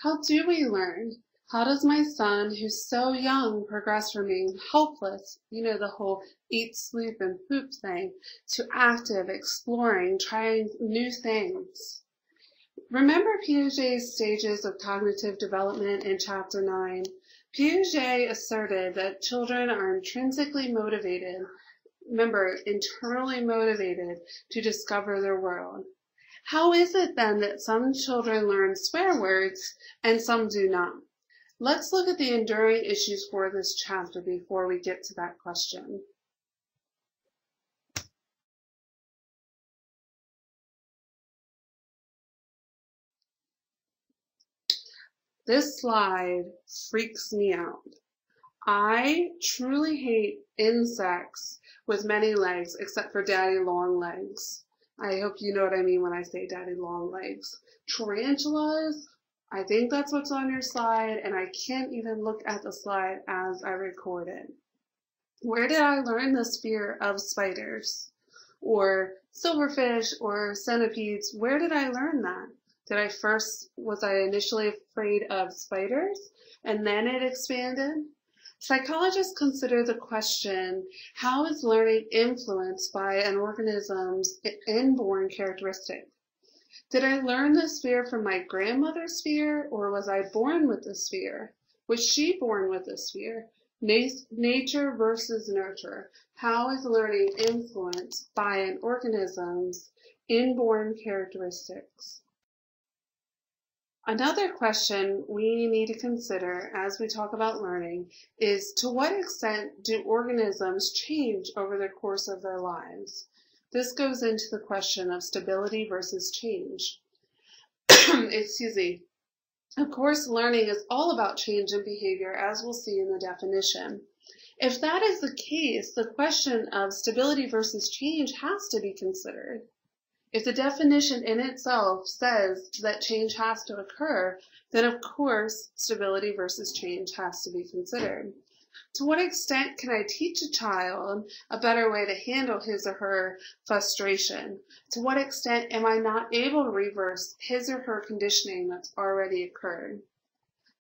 How do we learn? How does my son, who's so young, progress from being helpless, the whole eat, sleep, and poop thing, to active, exploring, trying new things? Remember Piaget's stages of cognitive development in Chapter 9? Piaget asserted that children are intrinsically motivated, internally motivated to discover their world. How is it then that some children learn swear words and some do not? Let's look at the enduring issues for this chapter before we get to that question. This slide freaks me out. I truly hate insects with many legs, except for daddy long legs. I hope you know what I mean when I say daddy long legs. Tarantulas, I think that's what's on your slide, and I can't even look at the slide as I record it. Where did I learn this fear of spiders? Or silverfish or centipedes? Where did I learn that? Was I initially afraid of spiders and then it expanded? Psychologists consider the question, how is learning influenced by an organism's inborn characteristic? Did I learn this fear from my grandmother's fear, or was I born with this fear? Was she born with this fear? Nature versus nurture. How is learning influenced by an organism's inborn characteristics? Another question we need to consider as we talk about learning is, to what extent do organisms change over the course of their lives? This goes into the question of stability versus change. Excuse me. Of course, learning is all about change in behavior, as we'll see in the definition. If that is the case, the question of stability versus change has to be considered. If the definition in itself says that change has to occur, then of course stability versus change has to be considered. To what extent can I teach a child a better way to handle his or her frustration? To what extent am I not able to reverse his or her conditioning that's already occurred?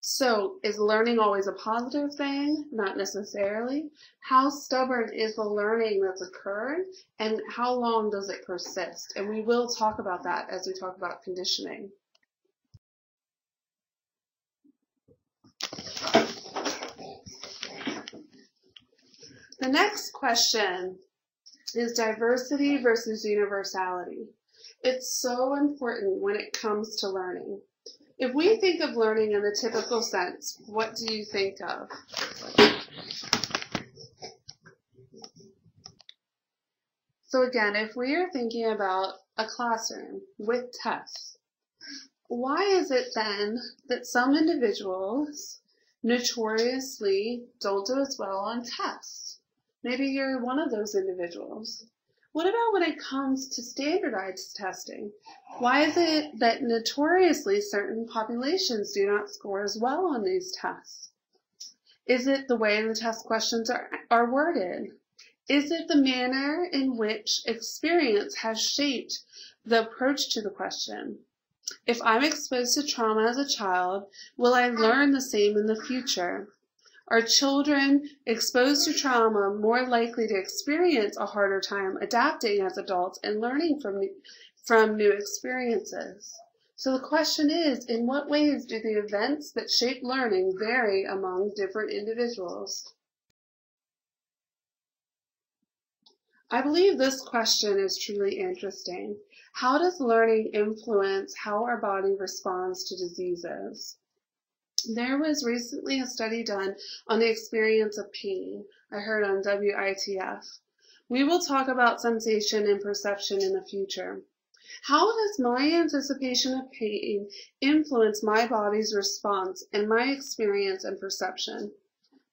So, is learning always a positive thing? Not necessarily. How stubborn is the learning that's occurred, and how long does it persist? And we will talk about that as we talk about conditioning. The next question is diversity versus universality. It's so important when it comes to learning. If we think of learning in the typical sense, what do you think of? So again, if we are thinking about a classroom with tests, why is it then that some individuals notoriously don't do as well on tests? Maybe you're one of those individuals. What about when it comes to standardized testing? Why is it that notoriously certain populations do not score as well on these tests? Is it the way the test questions are worded? Is it the manner in which experience has shaped the approach to the question? If I'm exposed to trauma as a child, will I learn the same in the future? Are children exposed to trauma more likely to experience a harder time adapting as adults and learning from new experiences? So the question is, in what ways do the events that shape learning vary among different individuals? I believe this question is truly interesting. How does learning influence how our body responds to diseases? There was recently a study done on the experience of pain. I heard on WITF. We will talk about sensation and perception in the future. How does my anticipation of pain influence my body's response and my experience and perception?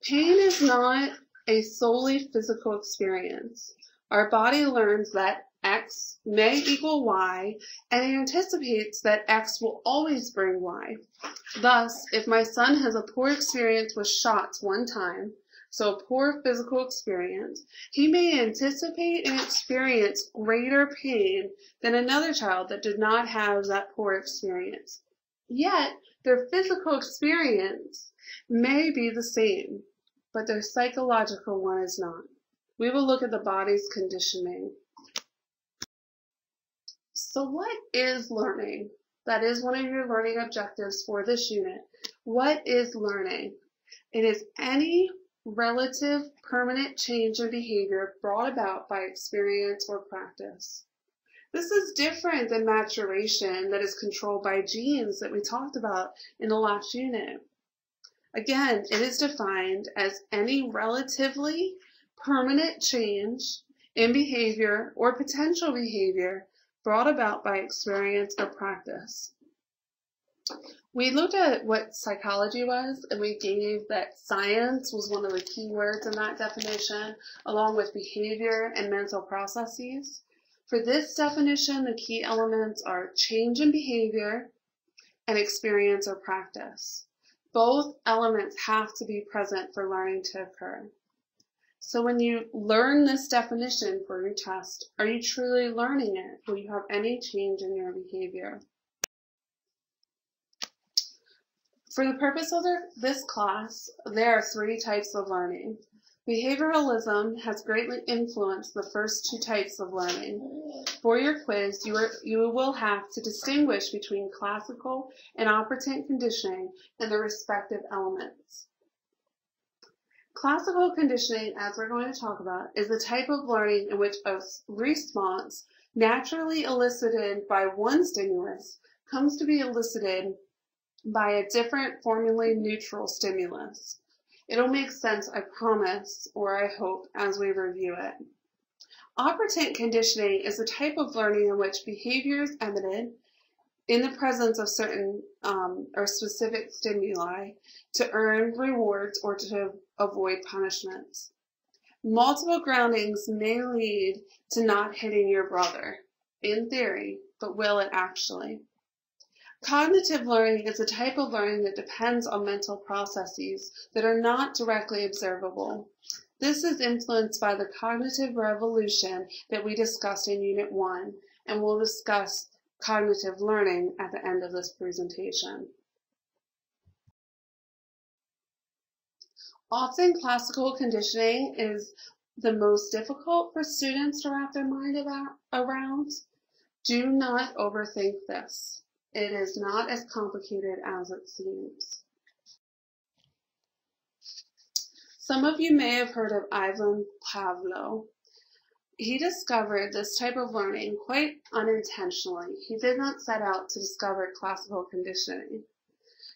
Pain is not a solely physical experience. Our body learns that X may equal Y and anticipates that X will always bring Y. Thus, if my son has a poor experience with shots one time, so a poor physical experience, he may anticipate and experience greater pain than another child that did not have that poor experience. Yet, their physical experience may be the same, but their psychological one is not. We will look at the body's conditioning. So what is learning? That is one of your learning objectives for this unit. What is learning? It is any relative permanent change in behavior brought about by experience or practice. This is different than maturation that is controlled by genes that we talked about in the last unit. Again, it is defined as any relatively permanent change in behavior or potential behavior brought about by experience or practice. We looked at what psychology was, and we gave that science was one of the key words in that definition, along with behavior and mental processes. For this definition, the key elements are change in behavior and experience or practice. Both elements have to be present for learning to occur. So when you learn this definition for your test, are you truly learning it? Will you have any change in your behavior? For the purpose of this class, there are 3 types of learning. Behavioralism has greatly influenced the first 2 types of learning. For your quiz, you will have to distinguish between classical and operant conditioning and the respective elements. Classical conditioning, as we're going to talk about, is the type of learning in which a response naturally elicited by one stimulus comes to be elicited by a different formally neutral stimulus. It'll make sense, I promise, or I hope, as we review it. Operant conditioning is a type of learning in which behavior is emitted in the presence of certain or specific stimuli to earn rewards or to avoid punishments. Multiple groundings may lead to not hitting your brother, in theory, but will it actually? Cognitive learning is a type of learning that depends on mental processes that are not directly observable. This is influenced by the cognitive revolution that we discussed in Unit 1, and we'll discuss cognitive learning at the end of this presentation. Often classical conditioning is the most difficult for students to wrap their mind around. Do not overthink this. It is not as complicated as it seems. Some of you may have heard of Ivan Pavlov. He discovered this type of learning quite unintentionally. He did not set out to discover classical conditioning.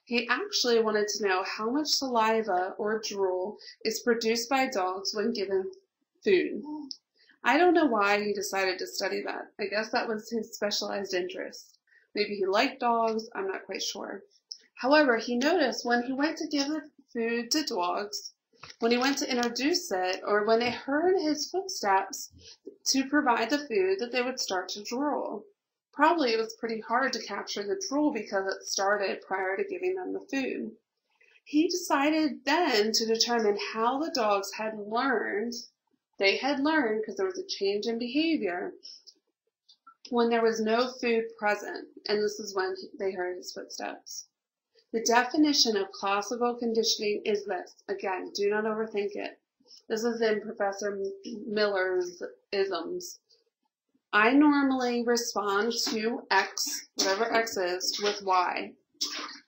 He actually wanted to know how much saliva or drool is produced by dogs when given food. I don't know why he decided to study that. I guess that was his specialized interest. Maybe he liked dogs, I'm not quite sure. However, he noticed when he went to give the food to dogs, when he went to introduce it, or when they heard his footsteps to provide the food, that they would start to drool. Probably it was pretty hard to capture the drool because it started prior to giving them the food. He decided then to determine how the dogs had learned. They had learned because there was a change in behavior when there was no food present, and this is when they heard his footsteps. The definition of classical conditioning is this. Again, do not overthink it. This is in Professor Miller's isms. I normally respond to X, whatever X is, with Y.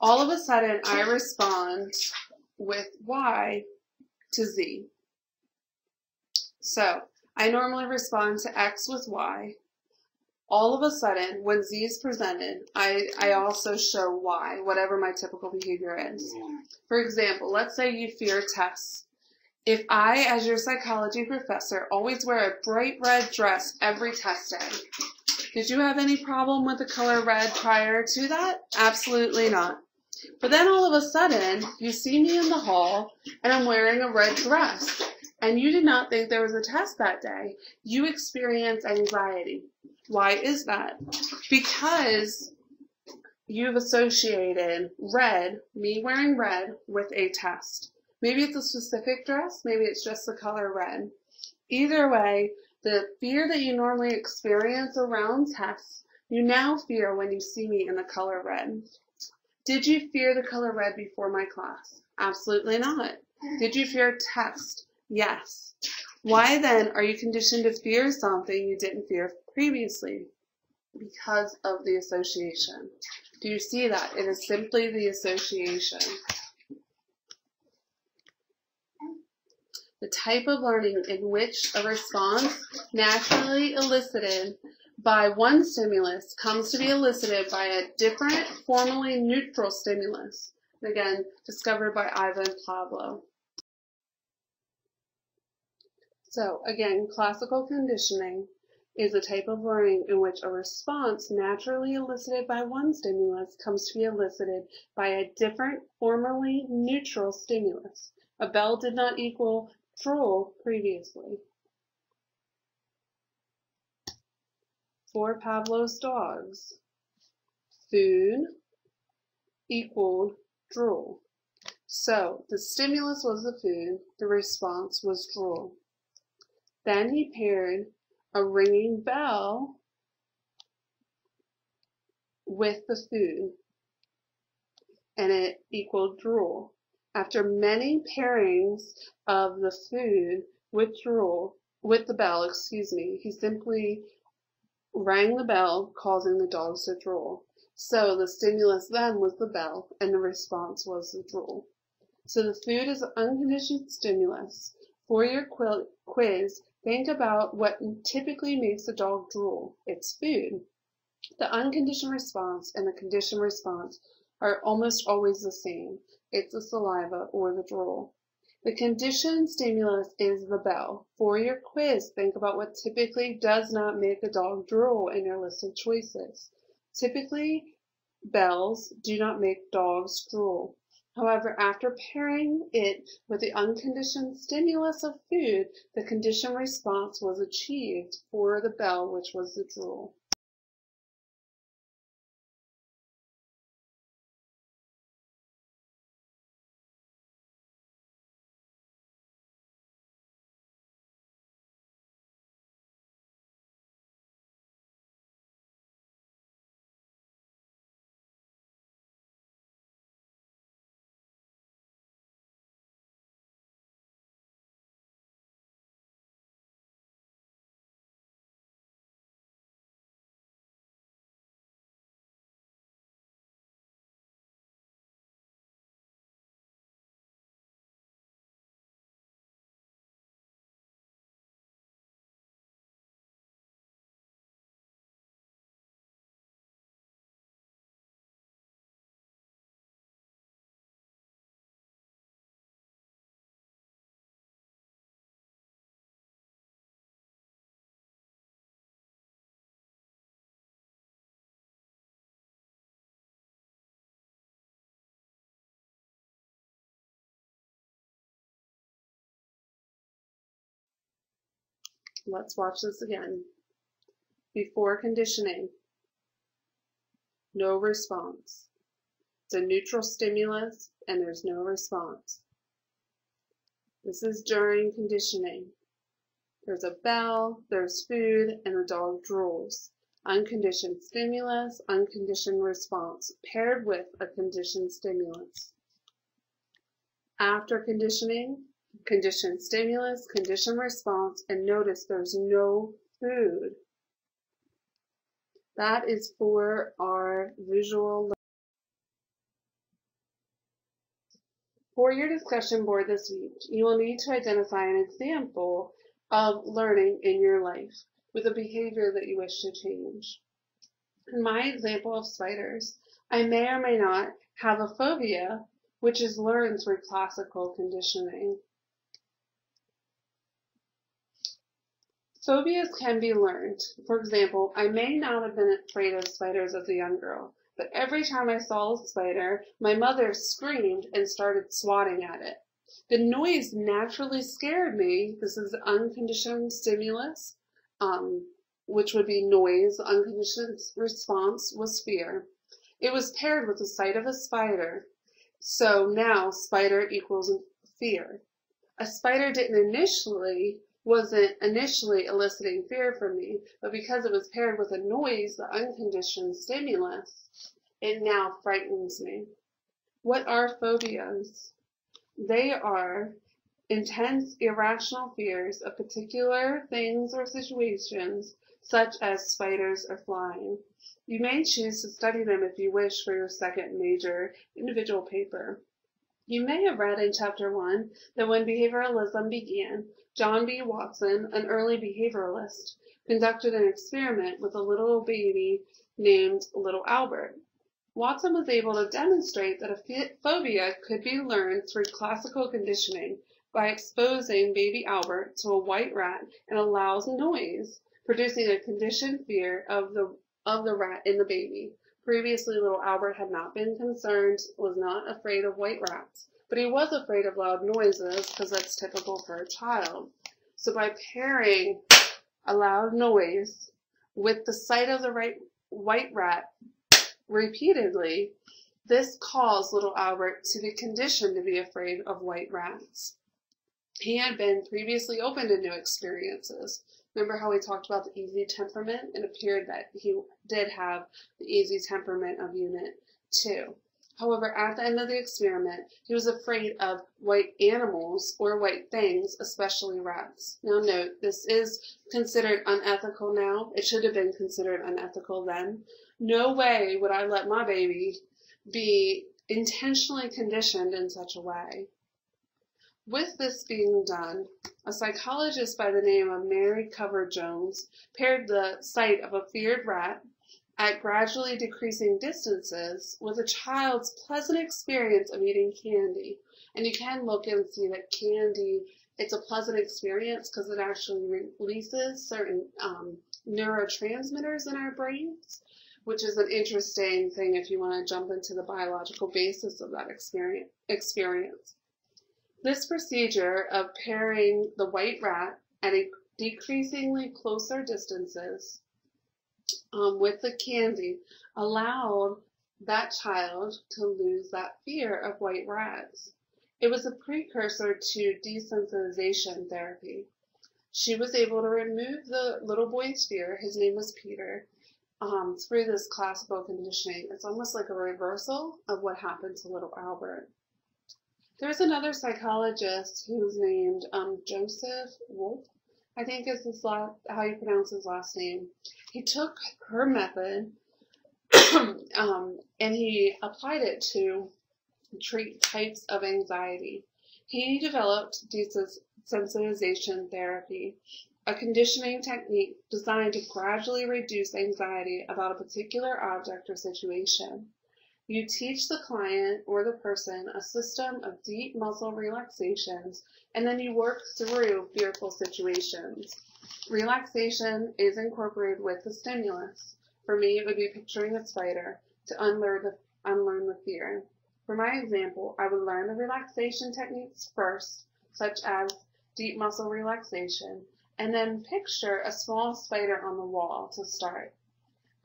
All of a sudden, I respond with Y to Z. So, I normally respond to X with Y. All of a sudden, when Z is presented, I also show Y, whatever my typical behavior is. For example, let's say you fear tests. If I, as your psychology professor, always wear a bright red dress every test day, did you have any problem with the color red prior to that? Absolutely not. But then all of a sudden, you see me in the hall, and I'm wearing a red dress, and you did not think there was a test that day. You experience anxiety. Why is that? Because you've associated red, me wearing red, with a test. Maybe it's a specific dress, maybe it's just the color red. Either way, the fear that you normally experience around tests, you now fear when you see me in the color red. Did you fear the color red before my class? Absolutely not. Did you fear text? Yes. Why then are you conditioned to fear something you didn't fear previously? Because of the association. Do you see that? It is simply the association. The type of learning in which a response naturally elicited by one stimulus comes to be elicited by a different, formally neutral stimulus. Again, discovered by Ivan Pavlov. So, again, classical conditioning is a type of learning in which a response naturally elicited by one stimulus comes to be elicited by a different, formally neutral stimulus. A bell did not equal drool previously. For Pavlov's dogs, food equaled drool. So the stimulus was the food, the response was drool. Then he paired a ringing bell with the food, and it equaled drool. After many pairings of the food with the bell, he simply rang the bell, causing the dogs to drool. So the stimulus then was the bell, and the response was the drool. So the food is an unconditioned stimulus. For your quiz, think about what typically makes a dog drool. It's food. The unconditioned response and the conditioned response are almost always the same. It's the saliva or the drool. The conditioned stimulus is the bell. For your quiz, think about what typically does not make a dog drool in your list of choices. Typically, bells do not make dogs drool. However, after pairing it with the unconditioned stimulus of food, the conditioned response was achieved for the bell, which was the drool. Let's watch this again. Before conditioning, no response. It's a neutral stimulus and there's no response. This is during conditioning. There's a bell, there's food, and the dog drools. Unconditioned stimulus, unconditioned response, paired with a conditioned stimulus. After conditioning, conditioned stimulus, conditioned response, and notice there's no food. That is for our visual learning. For your discussion board this week, you will need to identify an example of learning in your life with a behavior that you wish to change. In my example of spiders, I may or may not have a phobia, which is learned through classical conditioning. Phobias can be learned. For example, I may not have been afraid of spiders as a young girl, but every time I saw a spider, my mother screamed and started swatting at it. The noise naturally scared me. This is unconditioned stimulus, which would be noise. Unconditioned response was fear. It was paired with the sight of a spider. So now spider equals fear. A spider wasn't initially eliciting fear from me, but because it was paired with a noise, the unconditioned stimulus, It now frightens me. What are phobias? They are intense, irrational fears of particular things or situations, such as spiders or flying. You may choose to study them if you wish for your second major individual paper. You may have read in Chapter 1 that when behavioralism began, John B. Watson, an early behavioralist, conducted an experiment with a little baby named Little Albert. Watson was able to demonstrate that a phobia could be learned through classical conditioning by exposing baby Albert to a white rat and a loud noise, producing a conditioned fear of the rat in the baby. Previously, little Albert had not been concerned, was not afraid of white rats, but he was afraid of loud noises because that's typical for a child. So by pairing a loud noise with the sight of the white rat repeatedly, this caused little Albert to be conditioned to be afraid of white rats. He had been previously open to new experiences. Remember how we talked about the easy temperament? It appeared that he did have the easy temperament of Unit 2. However, at the end of the experiment, he was afraid of white animals or white things, especially rats. Now note, this is considered unethical now. It should have been considered unethical then. No way would I let my baby be intentionally conditioned in such a way. With this being done, a psychologist by the name of Mary Cover-Jones paired the sight of a feared rat at gradually decreasing distances with a child's pleasant experience of eating candy. And you can look and see that candy, it's a pleasant experience because it actually releases certain neurotransmitters in our brains, which is an interesting thing if you want to jump into the biological basis of that experience. This procedure of pairing the white rat at a decreasingly closer distances with the candy allowed that child to lose that fear of white rats. It was a precursor to desensitization therapy. She was able to remove the little boy's fear, his name was Peter, through this classical conditioning. It's almost like a reversal of what happened to little Albert. There's another psychologist who's named Joseph Wolf, I think is how you pronounce his last name. He took her method and he applied it to treat types of anxiety. He developed desensitization therapy, a conditioning technique designed to gradually reduce anxiety about a particular object or situation. You teach the client or the person a system of deep muscle relaxations, and then you work through fearful situations. Relaxation is incorporated with the stimulus. For me, it would be picturing a spider to unlearn the fear. For my example, I would learn the relaxation techniques first, such as deep muscle relaxation, and then picture a small spider on the wall to start.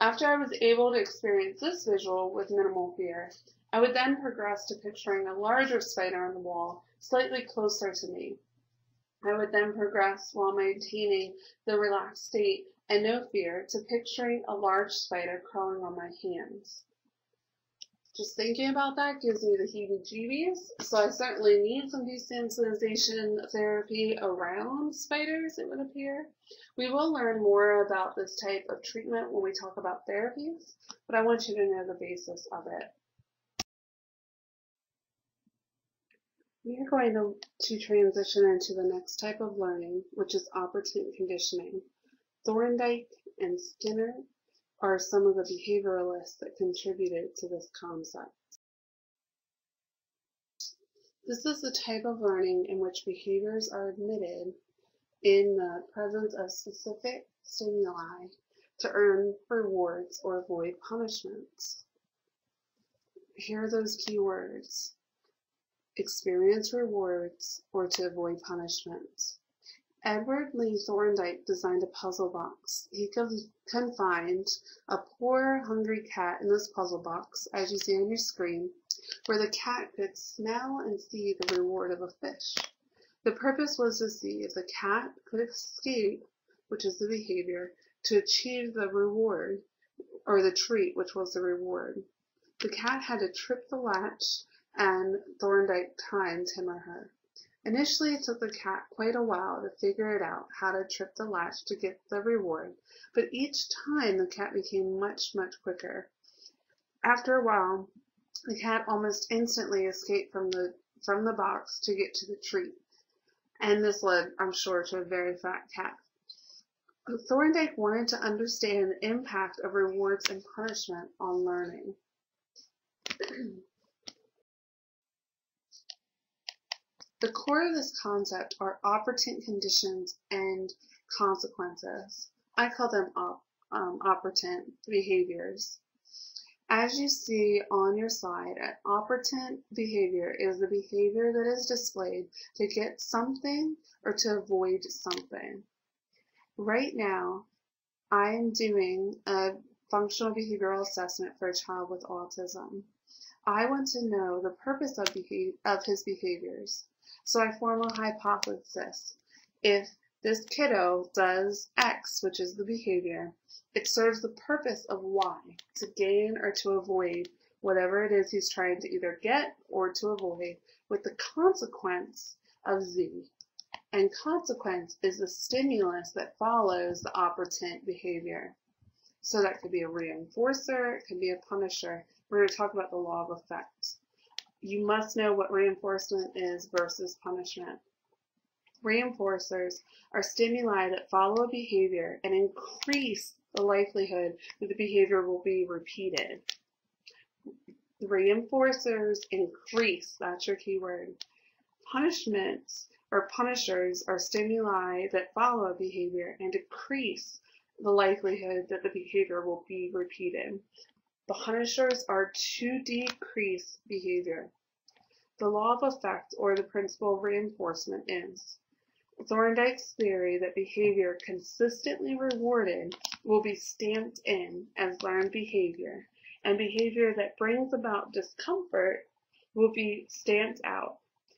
After I was able to experience this visual with minimal fear, I would then progress to picturing a larger spider on the wall, slightly closer to me. I would then progress while maintaining the relaxed state and no fear to picturing a large spider crawling on my hands. Just thinking about that gives me the heebie-jeebies, so I certainly need some desensitization therapy around spiders, it would appear. We will learn more about this type of treatment when we talk about therapies, but I want you to know the basis of it. We are going to transition into the next type of learning, which is operant conditioning. Thorndike and Skinner are some of the behavioralists that contributed to this concept. This is the type of learning in which behaviors are admitted in the presence of specific stimuli to earn rewards or avoid punishments. Here are those key words: experience rewards or to avoid punishments. Edward Lee Thorndike designed a puzzle box. He confined a poor, hungry cat in this puzzle box, as you see on your screen, where the cat could smell and see the reward of a fish. The purpose was to see if the cat could escape, which is the behavior, to achieve the reward, or the treat, which was the reward. The cat had to trip the latch, and Thorndyke timed him or her. Initially, it took the cat quite a while to figure it out how to trip the latch to get the reward, but each time the cat became much, much quicker. After a while, the cat almost instantly escaped from the box to get to the treat, and this led, I'm sure, to a very fat cat. Thorndyke wanted to understand the impact of rewards and punishment on learning. The core of this concept are operant conditions and consequences. I call them operant behaviors. As you see on your slide, an operant behavior is the behavior that is displayed to get something or to avoid something. Right now, I am doing a functional behavioral assessment for a child with autism. I want to know the purpose of his behaviors. So I form a hypothesis. If this kiddo does X, which is the behavior, it serves the purpose of Y, to gain or to avoid whatever it is he's trying to either get or to avoid, with the consequence of Z. And consequence is the stimulus that follows the operant behavior. So that could be a reinforcer, it could be a punisher. We're going to talk about the law of effect. You must know what reinforcement is versus punishment. Reinforcers are stimuli that follow a behavior and increase the likelihood that the behavior will be repeated. Reinforcers increase, that's your key word. Punishments or punishers are stimuli that follow a behavior and decrease the likelihood that the behavior will be repeated. The punishers are to decrease behavior. The law of effect, or the principle of reinforcement, is Thorndyke's theory that behavior consistently rewarded will be stamped in as learned behavior, and behavior that brings about discomfort will be stamped out.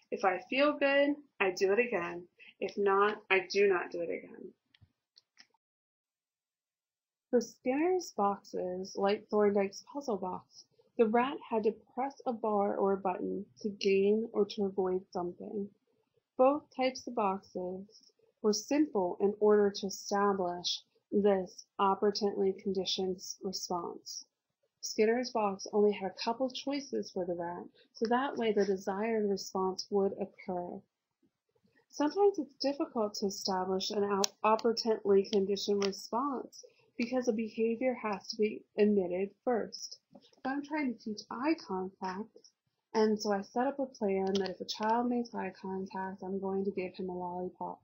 If I feel good, I do it again. If not, I do not do it again. For Skinner's boxes, like Thorndyke's puzzle box, the rat had to press a bar or a button to gain or to avoid something. Both types of boxes were simple in order to establish this operantly conditioned response. Skinner's box only had a couple choices for the rat, so that way the desired response would occur. Sometimes it's difficult to establish an operantly conditioned response because a behavior has to be emitted first. So I'm trying to teach eye contact, and so I set up a plan that if a child makes eye contact, I'm going to give him a lollipop.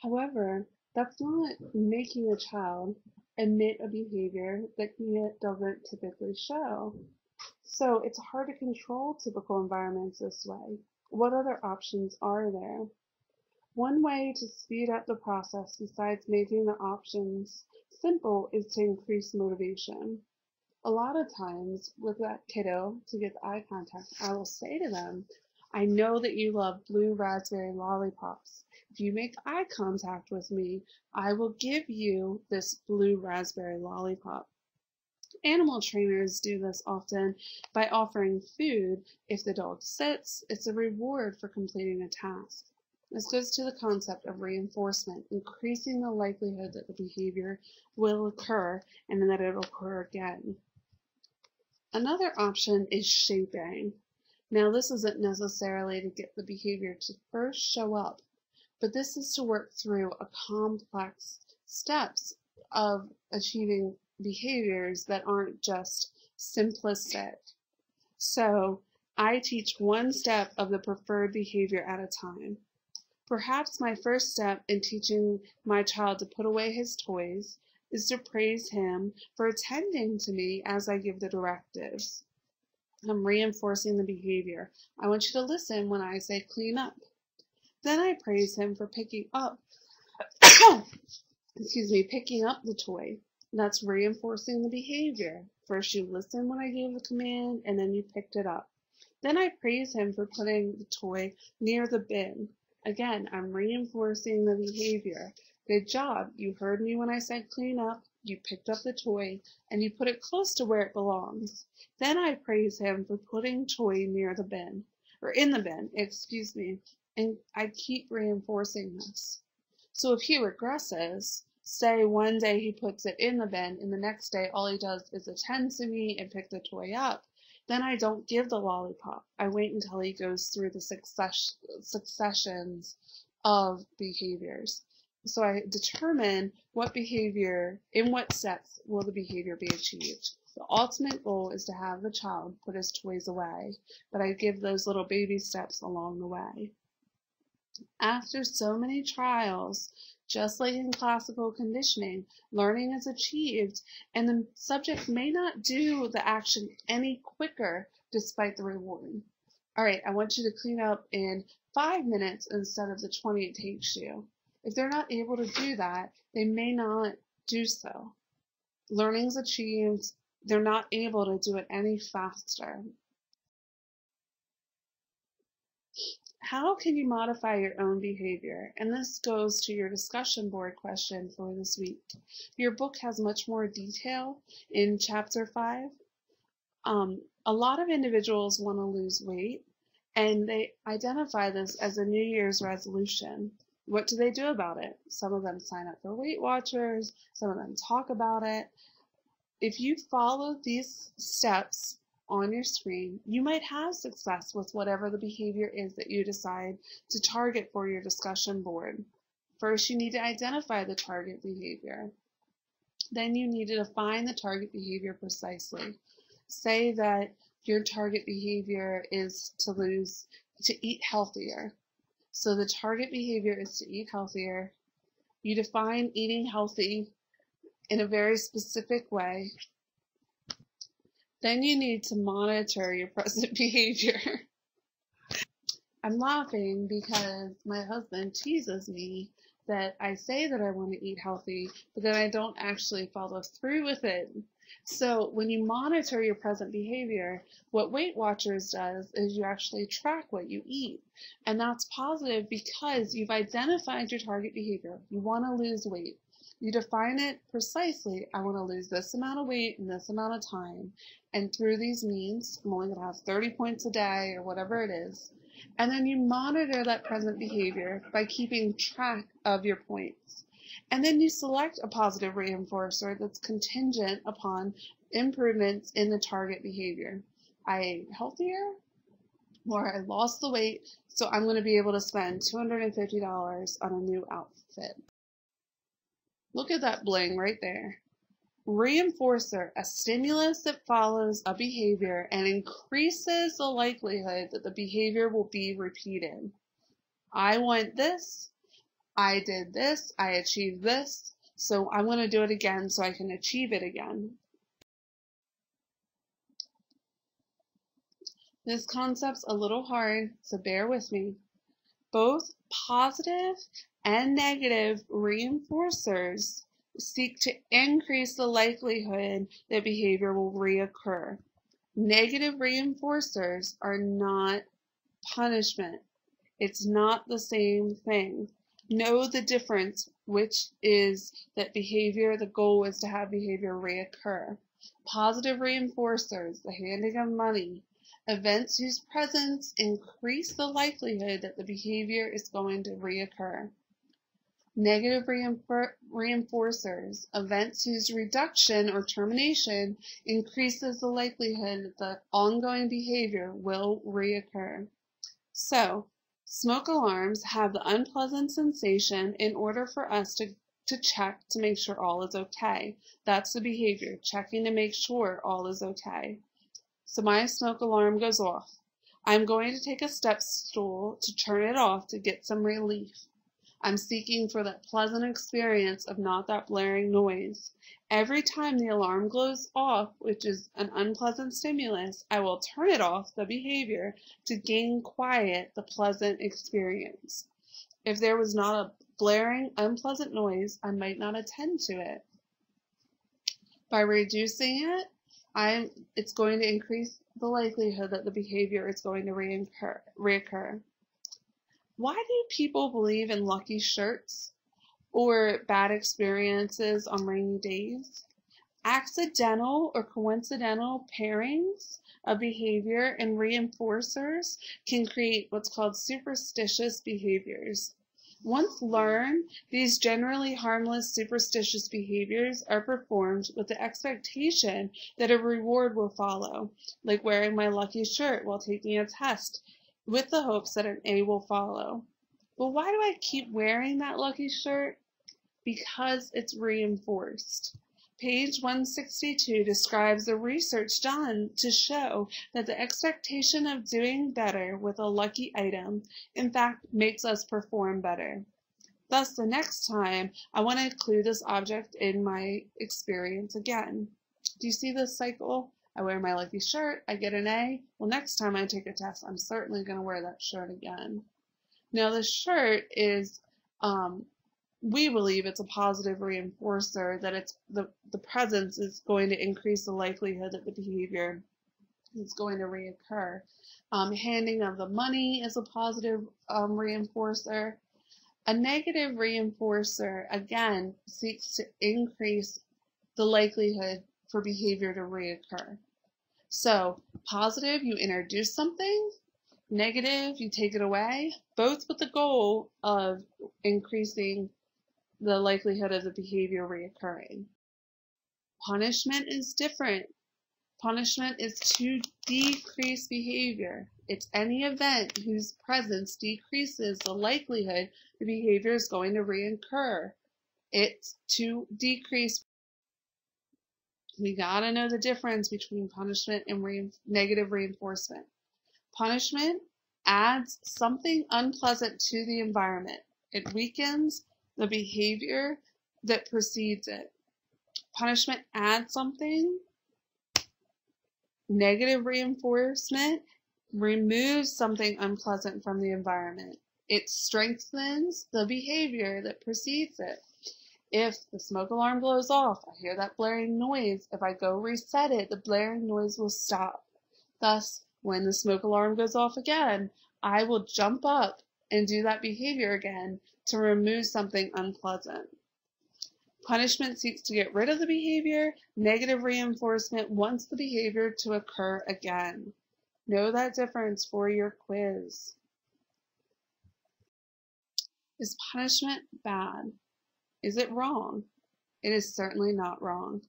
However, that's not making a child emit a behavior that he doesn't typically show. So it's hard to control typical environments this way. What other options are there? One way to speed up the process besides making the options simple is to increase motivation. A lot of times with that kiddo, to get the eye contact, I will say to them, I know that you love blue raspberry lollipops. If you make eye contact with me, I will give you this blue raspberry lollipop. Animal trainers do this often by offering food. If the dog sits, it's a reward for completing a task. This goes to the concept of reinforcement, increasing the likelihood that the behavior will occur and that it will occur again. Another option is shaping. Now, this isn't necessarily to get the behavior to first show up, but this is to work through a complex steps of achieving behaviors that aren't just simplistic. So I teach one step of the preferred behavior at a time. Perhaps my first step in teaching my child to put away his toys is to praise him for attending to me as I give the directives. I'm reinforcing the behavior. I want you to listen when I say clean up. Then I praise him for picking up picking up the toy. That's reinforcing the behavior. First you listen when I gave the command, and then you picked it up. Then I praise him for putting the toy near the bin. Again, I'm reinforcing the behavior. Good job. You heard me when I said clean up. You picked up the toy and you put it close to where it belongs. Then I praise him for putting toy near the bin, or in the bin, excuse me, and I keep reinforcing this. So if he regresses, say one day he puts it in the bin and the next day all he does is attend to me and pick the toy up, then I don't give the lollipop. I wait until he goes through the successions of behaviors. So I determine what behavior, in what steps will the behavior be achieved. The ultimate goal is to have the child put his toys away, but I give those little baby steps along the way. After so many trials, just like in classical conditioning, learning is achieved, and the subject may not do the action any quicker despite the reward. All right, I want you to clean up in 5 minutes instead of the 20 it takes you. If they're not able to do that, they may not do so. Learning's achieved, they're not able to do it any faster. How can you modify your own behavior? And this goes to your discussion board question for this week. Your book has much more detail in chapter 5. A lot of individuals want to lose weight, and they identify this as a New Year's resolution. What do they do about it? Some of them sign up for Weight Watchers, some of them talk about it. If you follow these steps on your screen, you might have success with whatever the behavior is that you decide to target for your discussion board. First, you need to identify the target behavior. Then you need to define the target behavior precisely. Say that your target behavior is to eat healthier. So the target behavior is to eat healthier. You define eating healthy in a very specific way. Then you need to monitor your present behavior. I'm laughing because my husband teases me that I say that I want to eat healthy, but then I don't actually follow through with it. So when you monitor your present behavior, what Weight Watchers does is you actually track what you eat. And that's positive because you've identified your target behavior. You want to lose weight. You define it precisely. I want to lose this amount of weight in this amount of time. And through these means, I'm only going to have 30 points a day or whatever it is. And then you monitor that present behavior by keeping track of your points. And then you select a positive reinforcer that's contingent upon improvements in the target behavior. I ate healthier, or I lost the weight, so I'm going to be able to spend $250 on a new outfit. Look at that bling right there. Reinforcer, a stimulus that follows a behavior and increases the likelihood that the behavior will be repeated. I want this, I did this, I achieved this, so I want to do it again so I can achieve it again. This concept's a little hard, so bear with me. Both positive and negative reinforcers seek to increase the likelihood that behavior will reoccur. Negative reinforcers are not punishment. It's not the same thing. Know the difference, which is that behavior, the goal is to have behavior reoccur. Positive reinforcers, the handing of money, events whose presence increase the likelihood that the behavior is going to reoccur. Negative reinforcers, events whose reduction or termination increases the likelihood that the ongoing behavior will reoccur. So, smoke alarms have the unpleasant sensation in order for us to check to make sure all is okay. That's the behavior, checking to make sure all is okay. So my smoke alarm goes off. I'm going to take a step stool to turn it off to get some relief. I'm seeking for that pleasant experience of not that blaring noise. Every time the alarm goes off, which is an unpleasant stimulus, I will turn it off, the behavior, to gain quiet, the pleasant experience. If there was not a blaring, unpleasant noise, I might not attend to it. By reducing it, it's going to increase the likelihood that the behavior is going to reoccur. Why do people believe in lucky shirts? or bad experiences on rainy days. Accidental or coincidental pairings of behavior and reinforcers can create what's called superstitious behaviors. Once learned, these generally harmless superstitious behaviors are performed with the expectation that a reward will follow, like wearing my lucky shirt while taking a test, with the hopes that an A will follow. But why do I keep wearing that lucky shirt? Because it's reinforced. Page 162 describes the research done to show that the expectation of doing better with a lucky item, in fact, makes us perform better. Thus, the next time, I want to include this object in my experience again. Do you see this cycle? I wear my lucky shirt, I get an A. Well, next time I take a test, I'm certainly going to wear that shirt again. Now, the shirt is we believe it's a positive reinforcer, that it's the presence is going to increase the likelihood that the behavior is going to reoccur. Handing of the money is a positive reinforcer. A negative reinforcer, again, seeks to increase the likelihood for behavior to reoccur. So positive, you introduce something. Negative, you take it away, both with the goal of increasing the likelihood of the behavior reoccurring. Punishment is different. Punishment is to decrease behavior. It's any event whose presence decreases the likelihood the behavior is going to reoccur. It's to decrease. We gotta know the difference between punishment and negative reinforcement. Punishment adds something unpleasant to the environment. It weakens the behavior that precedes it. Punishment adds something. Negative reinforcement removes something unpleasant from the environment. It strengthens the behavior that precedes it. If the smoke alarm blows off, I hear that blaring noise. If I go reset it, the blaring noise will stop. Thus, when the smoke alarm goes off again, I will jump up and do that behavior again to remove something unpleasant. Punishment seeks to get rid of the behavior. Negative reinforcement wants the behavior to occur again. Know that difference for your quiz. Is punishment bad? Is it wrong? It is certainly not wrong.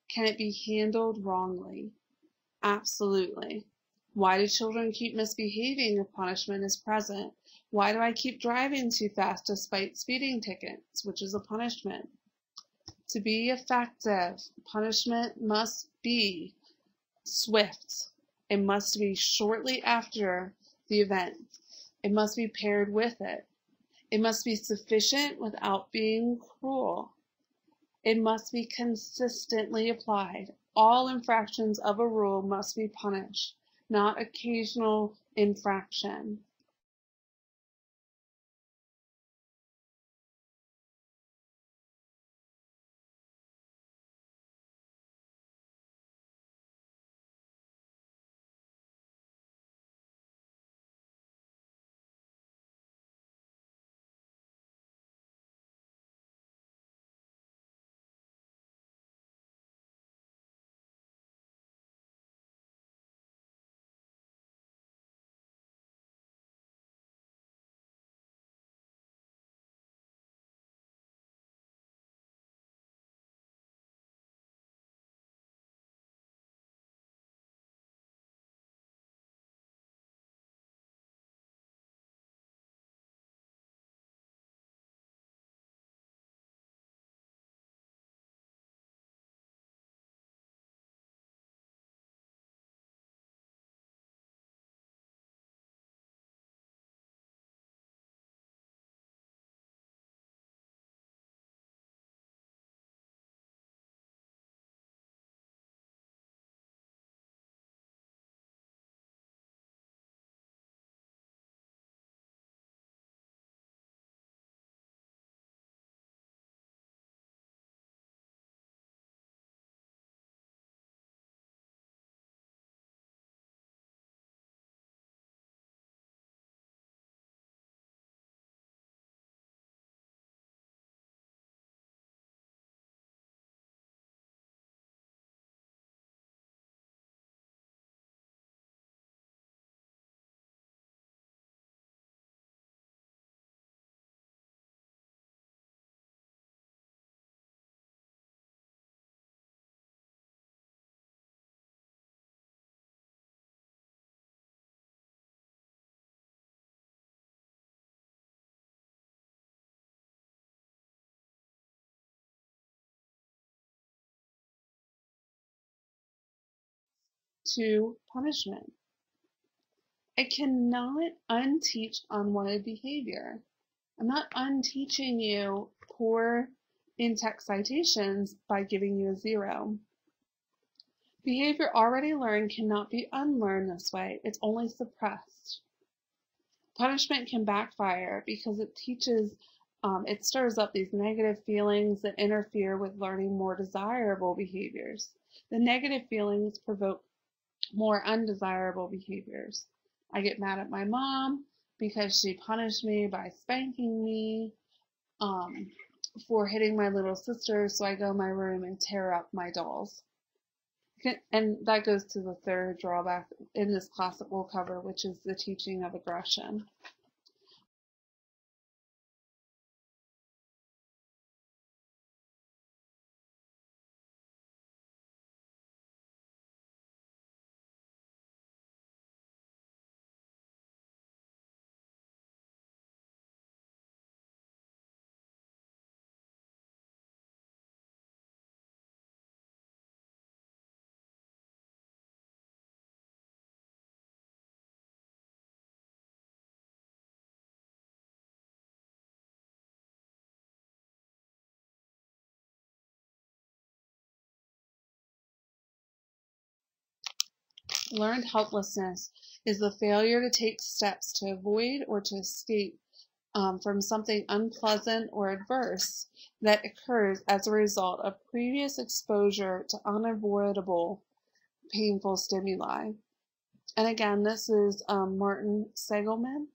Can it be handled wrongly? Absolutely. Why do children keep misbehaving if punishment is present? Why do I keep driving too fast despite speeding tickets, which is a punishment? To be effective, punishment must be swift. It must be shortly after the event. It must be paired with it. It must be sufficient without being cruel. It must be consistently applied. All infractions of a rule must be punished, not occasional infraction. to punishment. I cannot unteach unwanted behavior. I'm not unteaching you poor in-text citations by giving you a 0. Behavior already learned cannot be unlearned this way. It's only suppressed. Punishment can backfire because it it stirs up these negative feelings that interfere with learning more desirable behaviors. The negative feelings provoke more undesirable behaviors. I get mad at my mom because she punished me by spanking me for hitting my little sister, so I go in my room and tear up my dolls. And that goes to the third drawback in this class that we'll cover, which is the teaching of aggression. Learned helplessness is the failure to take steps to avoid or to escape from something unpleasant or adverse that occurs as a result of previous exposure to unavoidable painful stimuli. And again, this is Martin Seligman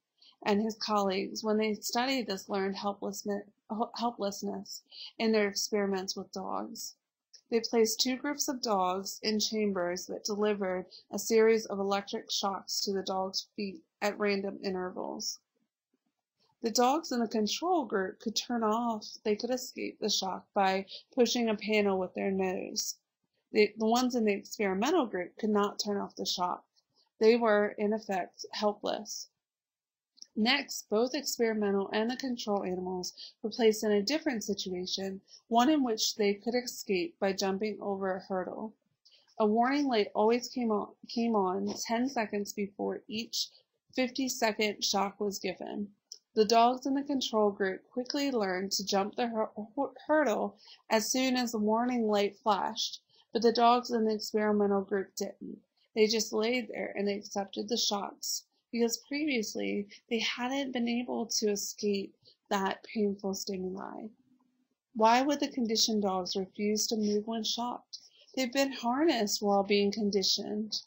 and his colleagues when they studied this learned helplessness in their experiments with dogs. They placed 2 groups of dogs in chambers that delivered a series of electric shocks to the dogs' feet at random intervals. The dogs in the control group could escape the shock by pushing a panel with their nose. The ones in the experimental group could not turn off the shock. They were, in effect, helpless. Next, both experimental and the control animals were placed in a different situation, one in which they could escape by jumping over a hurdle. A warning light always came on 10 seconds before each 50-second shock was given. The dogs in the control group quickly learned to jump the hurdle as soon as the warning light flashed, but the dogs in the experimental group didn't. They just laid there and they accepted the shocks, because previously they hadn't been able to escape that painful stimuli. Why would the conditioned dogs refuse to move when shocked? They've been harnessed while being conditioned,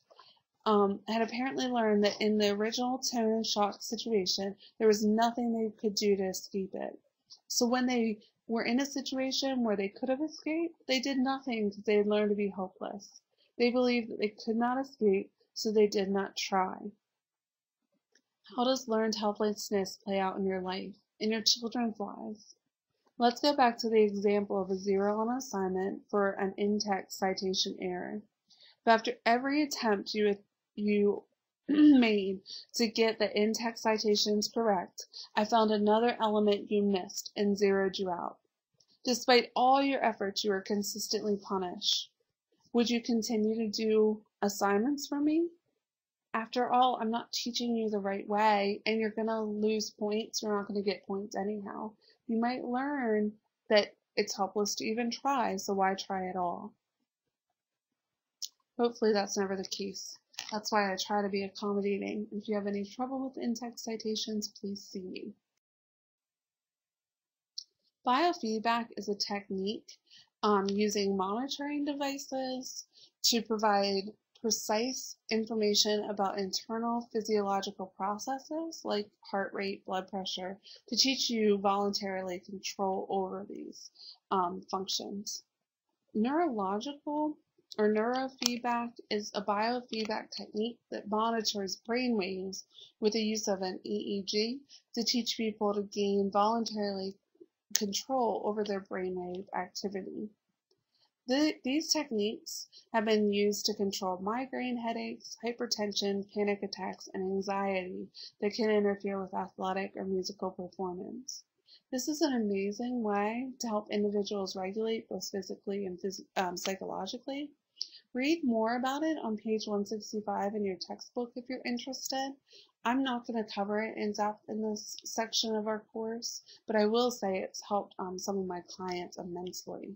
had apparently learned that in the original tone and shock situation, there was nothing they could do to escape it. So when they were in a situation where they could have escaped, they did nothing because they had learned to be hopeless. They believed that they could not escape, so they did not try. How does learned helplessness play out in your life, in your children's lives? Let's go back to the example of a 0 on assignment for an in-text citation error. But after every attempt you made to get the in-text citations correct, I found another element you missed and zeroed you out. Despite all your efforts, you were consistently punished. Would you continue to do assignments for me? After all, I'm not teaching you the right way, and you're going to lose points. You're not going to get points anyhow. You might learn that it's helpless to even try, so why try at all? Hopefully that's never the case. That's why I try to be accommodating. If you have any trouble with in-text citations, please see me. Biofeedback is a technique using monitoring devices to provide precise information about internal physiological processes like heart rate, blood pressure, to teach you voluntarily control over these functions. Neurological or neurofeedback is a biofeedback technique that monitors brain waves with the use of an EEG to teach people to gain voluntarily control over their brainwave activity. These techniques have been used to control migraine headaches, hypertension, panic attacks, and anxiety that can interfere with athletic or musical performance. This is an amazing way to help individuals regulate both physically and psychologically. Read more about it on page 165 in your textbook if you're interested. I'm not going to cover it in depth in this section of our course, but I will say it's helped some of my clients immensely.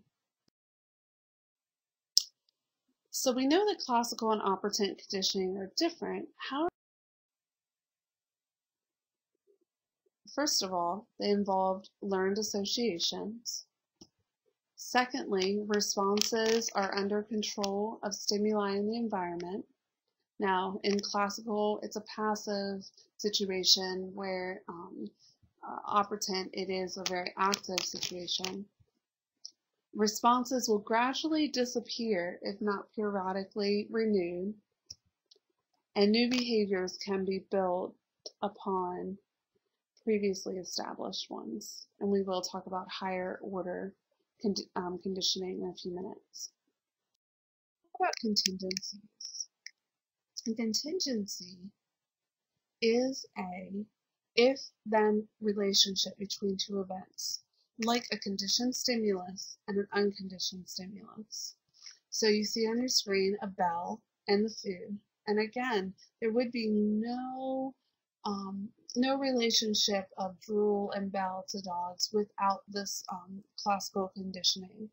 So we know that classical and operant conditioning are different. First of all, they involved learned associations. Secondly, responses are under control of stimuli in the environment. Now, in classical, it's a passive situation, where operant, it is a very active situation. Responses will gradually disappear if not periodically renewed, and new behaviors can be built upon previously established ones. And we will talk about higher order conditioning in a few minutes. What about contingencies? A contingency is a if-then relationship between two events, like a conditioned stimulus and an unconditioned stimulus. So you see on your screen a bell and the food. And again, there would be no relationship of drool and bell to dogs without this classical conditioning.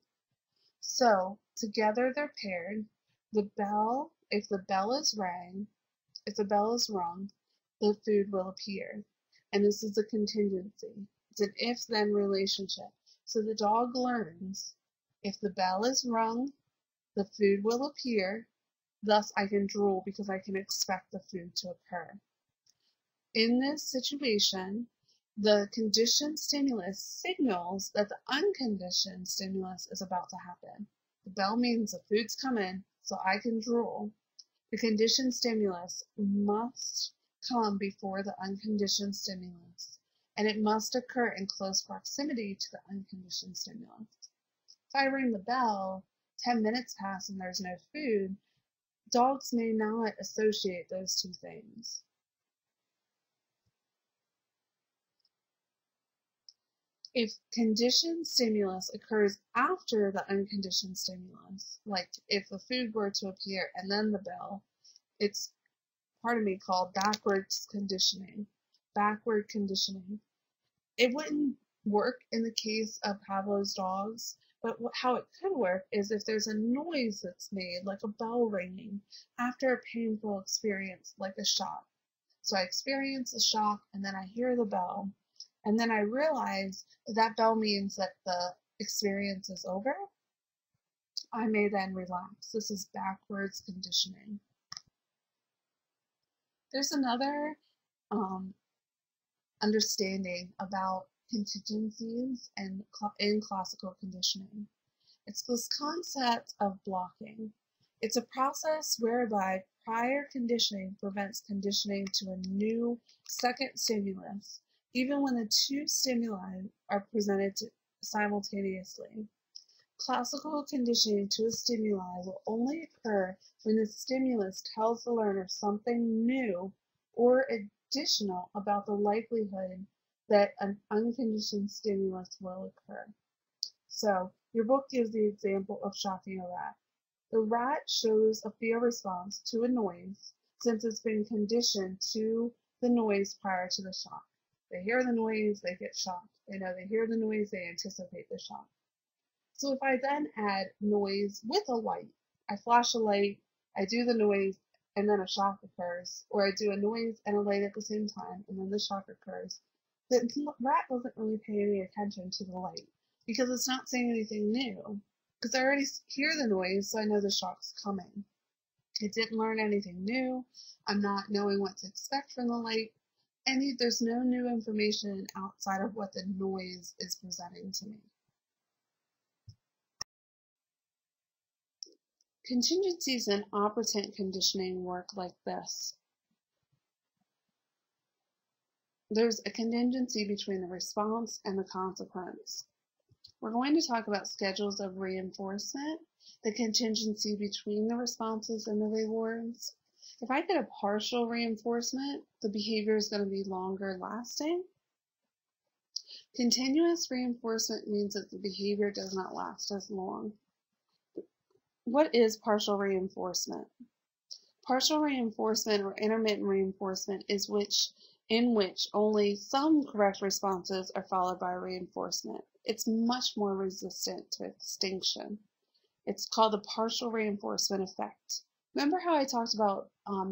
So together they're paired. The bell, if the bell is rung, the food will appear. And this is a contingency. It's an if-then relationship. So the dog learns, if the bell is rung, the food will appear, thus I can drool because I can expect the food to occur. In this situation, the conditioned stimulus signals that the unconditioned stimulus is about to happen. The bell means the food's coming, so I can drool. The conditioned stimulus must come before the unconditioned stimulus, and it must occur in close proximity to the unconditioned stimulus. If I ring the bell, 10 minutes pass and there's no food, dogs may not associate those two things. If conditioned stimulus occurs after the unconditioned stimulus, like if the food were to appear and then the bell, it's called backwards conditioning. Backward conditioning. It wouldn't work in the case of Pavlov's dogs, but how it could work is if there's a noise that's made, like a bell ringing, after a painful experience, like a shock. So I experience a shock and then I hear the bell. And then I realize that bell means that the experience is over. I may then relax. This is backwards conditioning. There's another understanding about contingencies and in classical conditioning. It's this concept of blocking. It's a process whereby prior conditioning prevents conditioning to a new second stimulus, even when the two stimuli are presented simultaneously. Classical conditioning to a stimuli will only occur when the stimulus tells the learner something new or additional about the likelihood that an unconditioned stimulus will occur. So, your book gives the example of shocking a rat. The rat shows a fear response to a noise since it's been conditioned to the noise prior to the shock. They hear the noise, they get shocked. They know they hear the noise, they anticipate the shock. So if I then add noise with a light, I flash a light, I do the noise, and then a shock occurs, or I do a noise and a light at the same time, and then the shock occurs, the rat doesn't really pay any attention to the light because it's not saying anything new, because I already hear the noise, so I know the shock's coming. It didn't learn anything new. I'm not knowing what to expect from the light. And there's no new information outside of what the noise is presenting to me. Contingencies in operant conditioning work like this. There's a contingency between the response and the consequence. We're going to talk about schedules of reinforcement, the contingency between the responses and the rewards. If I get a partial reinforcement, the behavior is going to be longer lasting. Continuous reinforcement means that the behavior does not last as long. What is partial reinforcement? Partial reinforcement or intermittent reinforcement is in which only some correct responses are followed by reinforcement. It's much more resistant to extinction. It's called the partial reinforcement effect. Remember how I talked about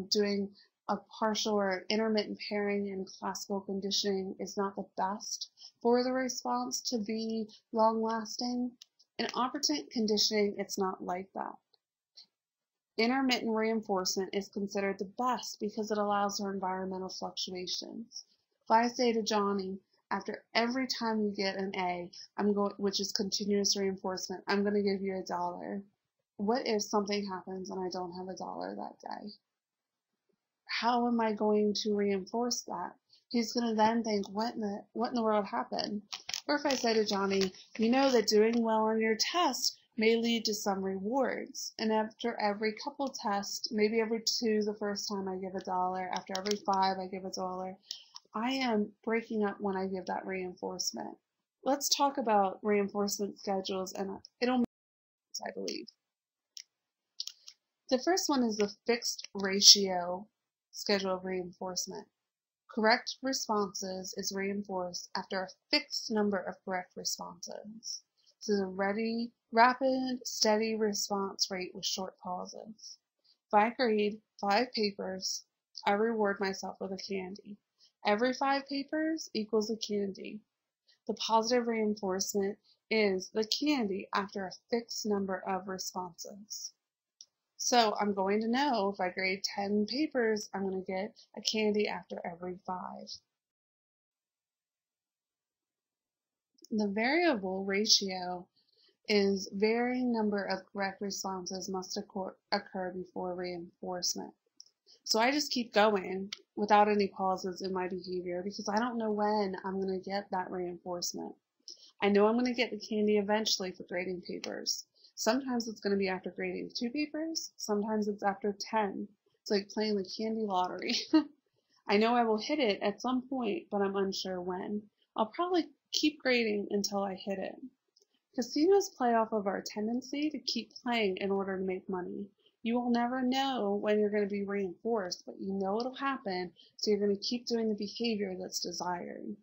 doing a partial or intermittent pairing in classical conditioning is not the best for the response to be long-lasting? In operant conditioning, it's not like that. Intermittent reinforcement is considered the best because it allows for environmental fluctuations. If I say to Johnny, after every time you get an A, which is continuous reinforcement, I'm going to give you $1. What if something happens and I don't have $1 that day? How am I going to reinforce that? He's going to then think, what in the world happened? Or if I say to Johnny, you know that doing well on your test may lead to some rewards. And after every couple tests, maybe every 2 the first time I give $1, after every 5 I give $1, I am breaking up when I give that reinforcement. Let's talk about reinforcement schedules, and it'll make sense, I believe. The first one is the fixed ratio schedule of reinforcement. Correct responses is reinforced after a fixed number of correct responses. So the rapid, steady response rate with short pauses. If I grade 5 papers, I reward myself with a candy. Every 5 papers equals a candy. The positive reinforcement is the candy after a fixed number of responses. So I'm going to know if I grade 10 papers, I'm going to get a candy after every 5. The variable ratio is varying number of correct responses must occur before reinforcement. So I just keep going without any pauses in my behavior because I don't know when I'm going to get that reinforcement. I know I'm going to get the candy eventually for grading papers. Sometimes it's going to be after grading 2 papers. Sometimes it's after 10. It's like playing the candy lottery. I know I will hit it at some point, but I'm unsure when. I'll probably keep grading until I hit it. Casinos play off of our tendency to keep playing in order to make money. You will never know when you're going to be reinforced, but you know it'll happen, so you're going to keep doing the behavior that's desired.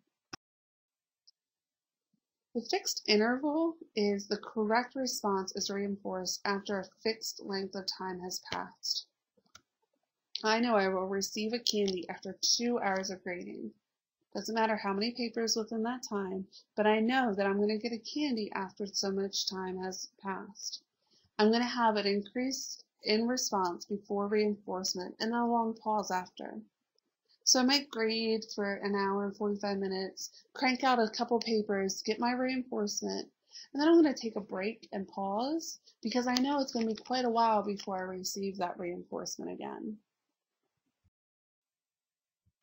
The fixed interval is the correct response is reinforced after a fixed length of time has passed. I know I will receive a candy after 2 hours of grading. Doesn't matter how many papers within that time, but I know that I'm going to get a candy after so much time has passed. I'm going to have an increase in response before reinforcement and a long pause after. So I might grade for an hour and 45 minutes, crank out a couple papers, get my reinforcement, and then I'm going to take a break and pause because I know it's going to be quite a while before I receive that reinforcement again.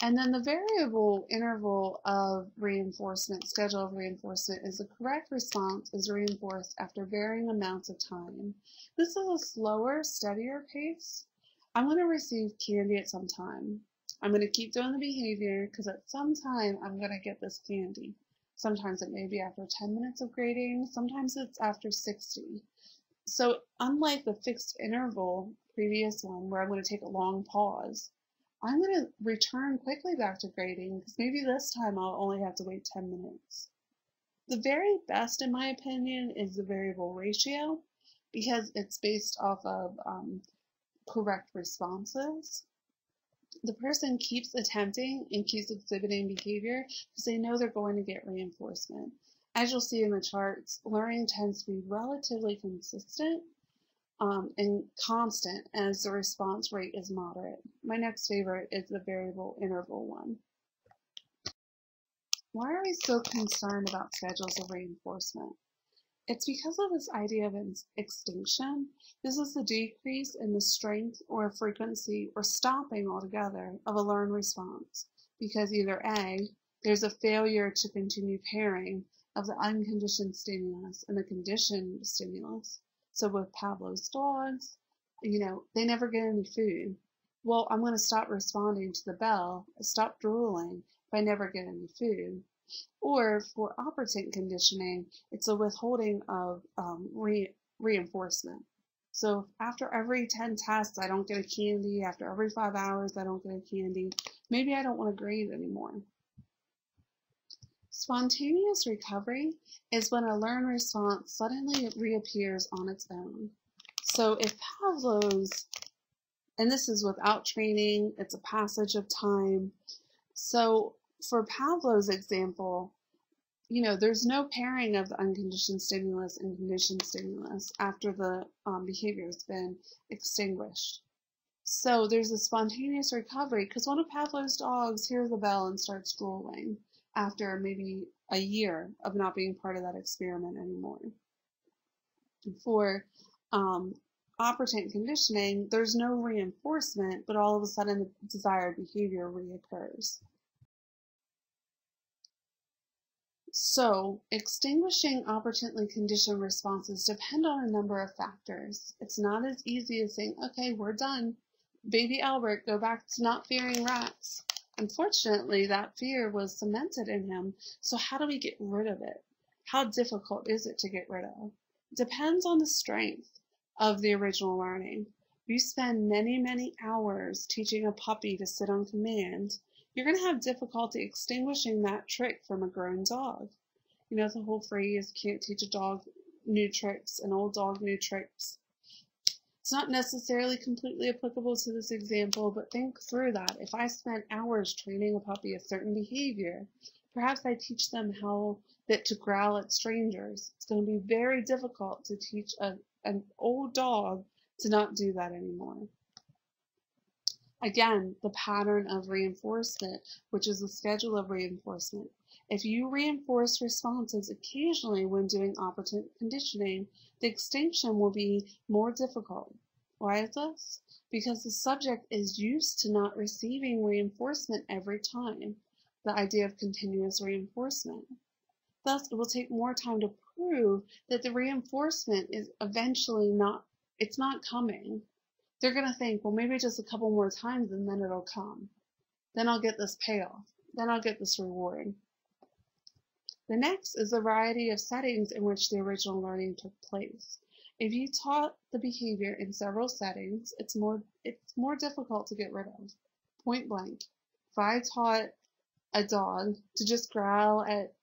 And then the variable interval of reinforcement, schedule of reinforcement, is the correct response is reinforced after varying amounts of time. This is a slower, steadier pace. I'm going to receive candy at some time. I'm going to keep doing the behavior because at some time I'm going to get this candy. Sometimes it may be after 10 minutes of grading, sometimes it's after 60. So unlike the fixed interval previous one where I'm going to take a long pause, I'm going to return quickly back to grading because maybe this time I'll only have to wait 10 minutes. The very best, in my opinion, is the variable ratio because it's based off of correct responses. The person keeps attempting and keeps exhibiting behavior because they know they're going to get reinforcement. As you'll see in the charts, learning tends to be relatively consistent and constant as the response rate is moderate. My next favorite is the variable interval one. Why are we so concerned about schedules of reinforcement? It's because of this idea of extinction. This is the decrease in the strength or frequency or stopping altogether of a learned response because either A, there's a failure to continue pairing of the unconditioned stimulus and the conditioned stimulus. So with Pavlov's dogs, they never get any food. Well, I'm going to stop responding to the bell, stop drooling if I never get any food. Or for operant conditioning, it's a withholding of reinforcement. So if after every 10 tests I don't get a candy, after every 5 hours I don't get a candy, maybe I don't want to grade anymore. Spontaneous recovery is when a learned response suddenly reappears on its own. So if Pavlov's, and this is without training, it's a passage of time. So for Pavlov's example, there's no pairing of the unconditioned stimulus and conditioned stimulus after the behavior has been extinguished. So there's a spontaneous recovery because one of Pavlov's dogs hears the bell and starts drooling after maybe a year of not being part of that experiment anymore. For operant conditioning, there's no reinforcement, but all of a sudden the desired behavior reoccurs. So, extinguishing operantly conditioned responses depend on a number of factors. It's not as easy as saying, okay, we're done. Baby Albert, go back to not fearing rats. Unfortunately, that fear was cemented in him, so how do we get rid of it? How difficult is it to get rid of? It depends on the strength of the original learning. If you spend many, many hours teaching a puppy to sit on command, you're going to have difficulty extinguishing that trick from a grown dog. The whole phrase, can't teach a dog new tricks, an old dog new tricks. It's not necessarily completely applicable to this example, but think through that. If I spent hours training a puppy a certain behavior, perhaps I teach them how to growl at strangers. It's going to be very difficult to teach an old dog to not do that anymore. Again, the pattern of reinforcement, which is the schedule of reinforcement. If you reinforce responses occasionally when doing operant conditioning, the extinction will be more difficult. Why is this? Because the subject is used to not receiving reinforcement every time, the idea of continuous reinforcement. Thus, it will take more time to prove that the reinforcement is eventually not coming. They're going to think, well, maybe just a couple more times and then it'll come. Then I'll get this payoff. Then I'll get this reward. The next is the variety of settings in which the original learning took place. If you taught the behavior in several settings, it's more difficult to get rid of. Point blank. If I taught a dog to just growl at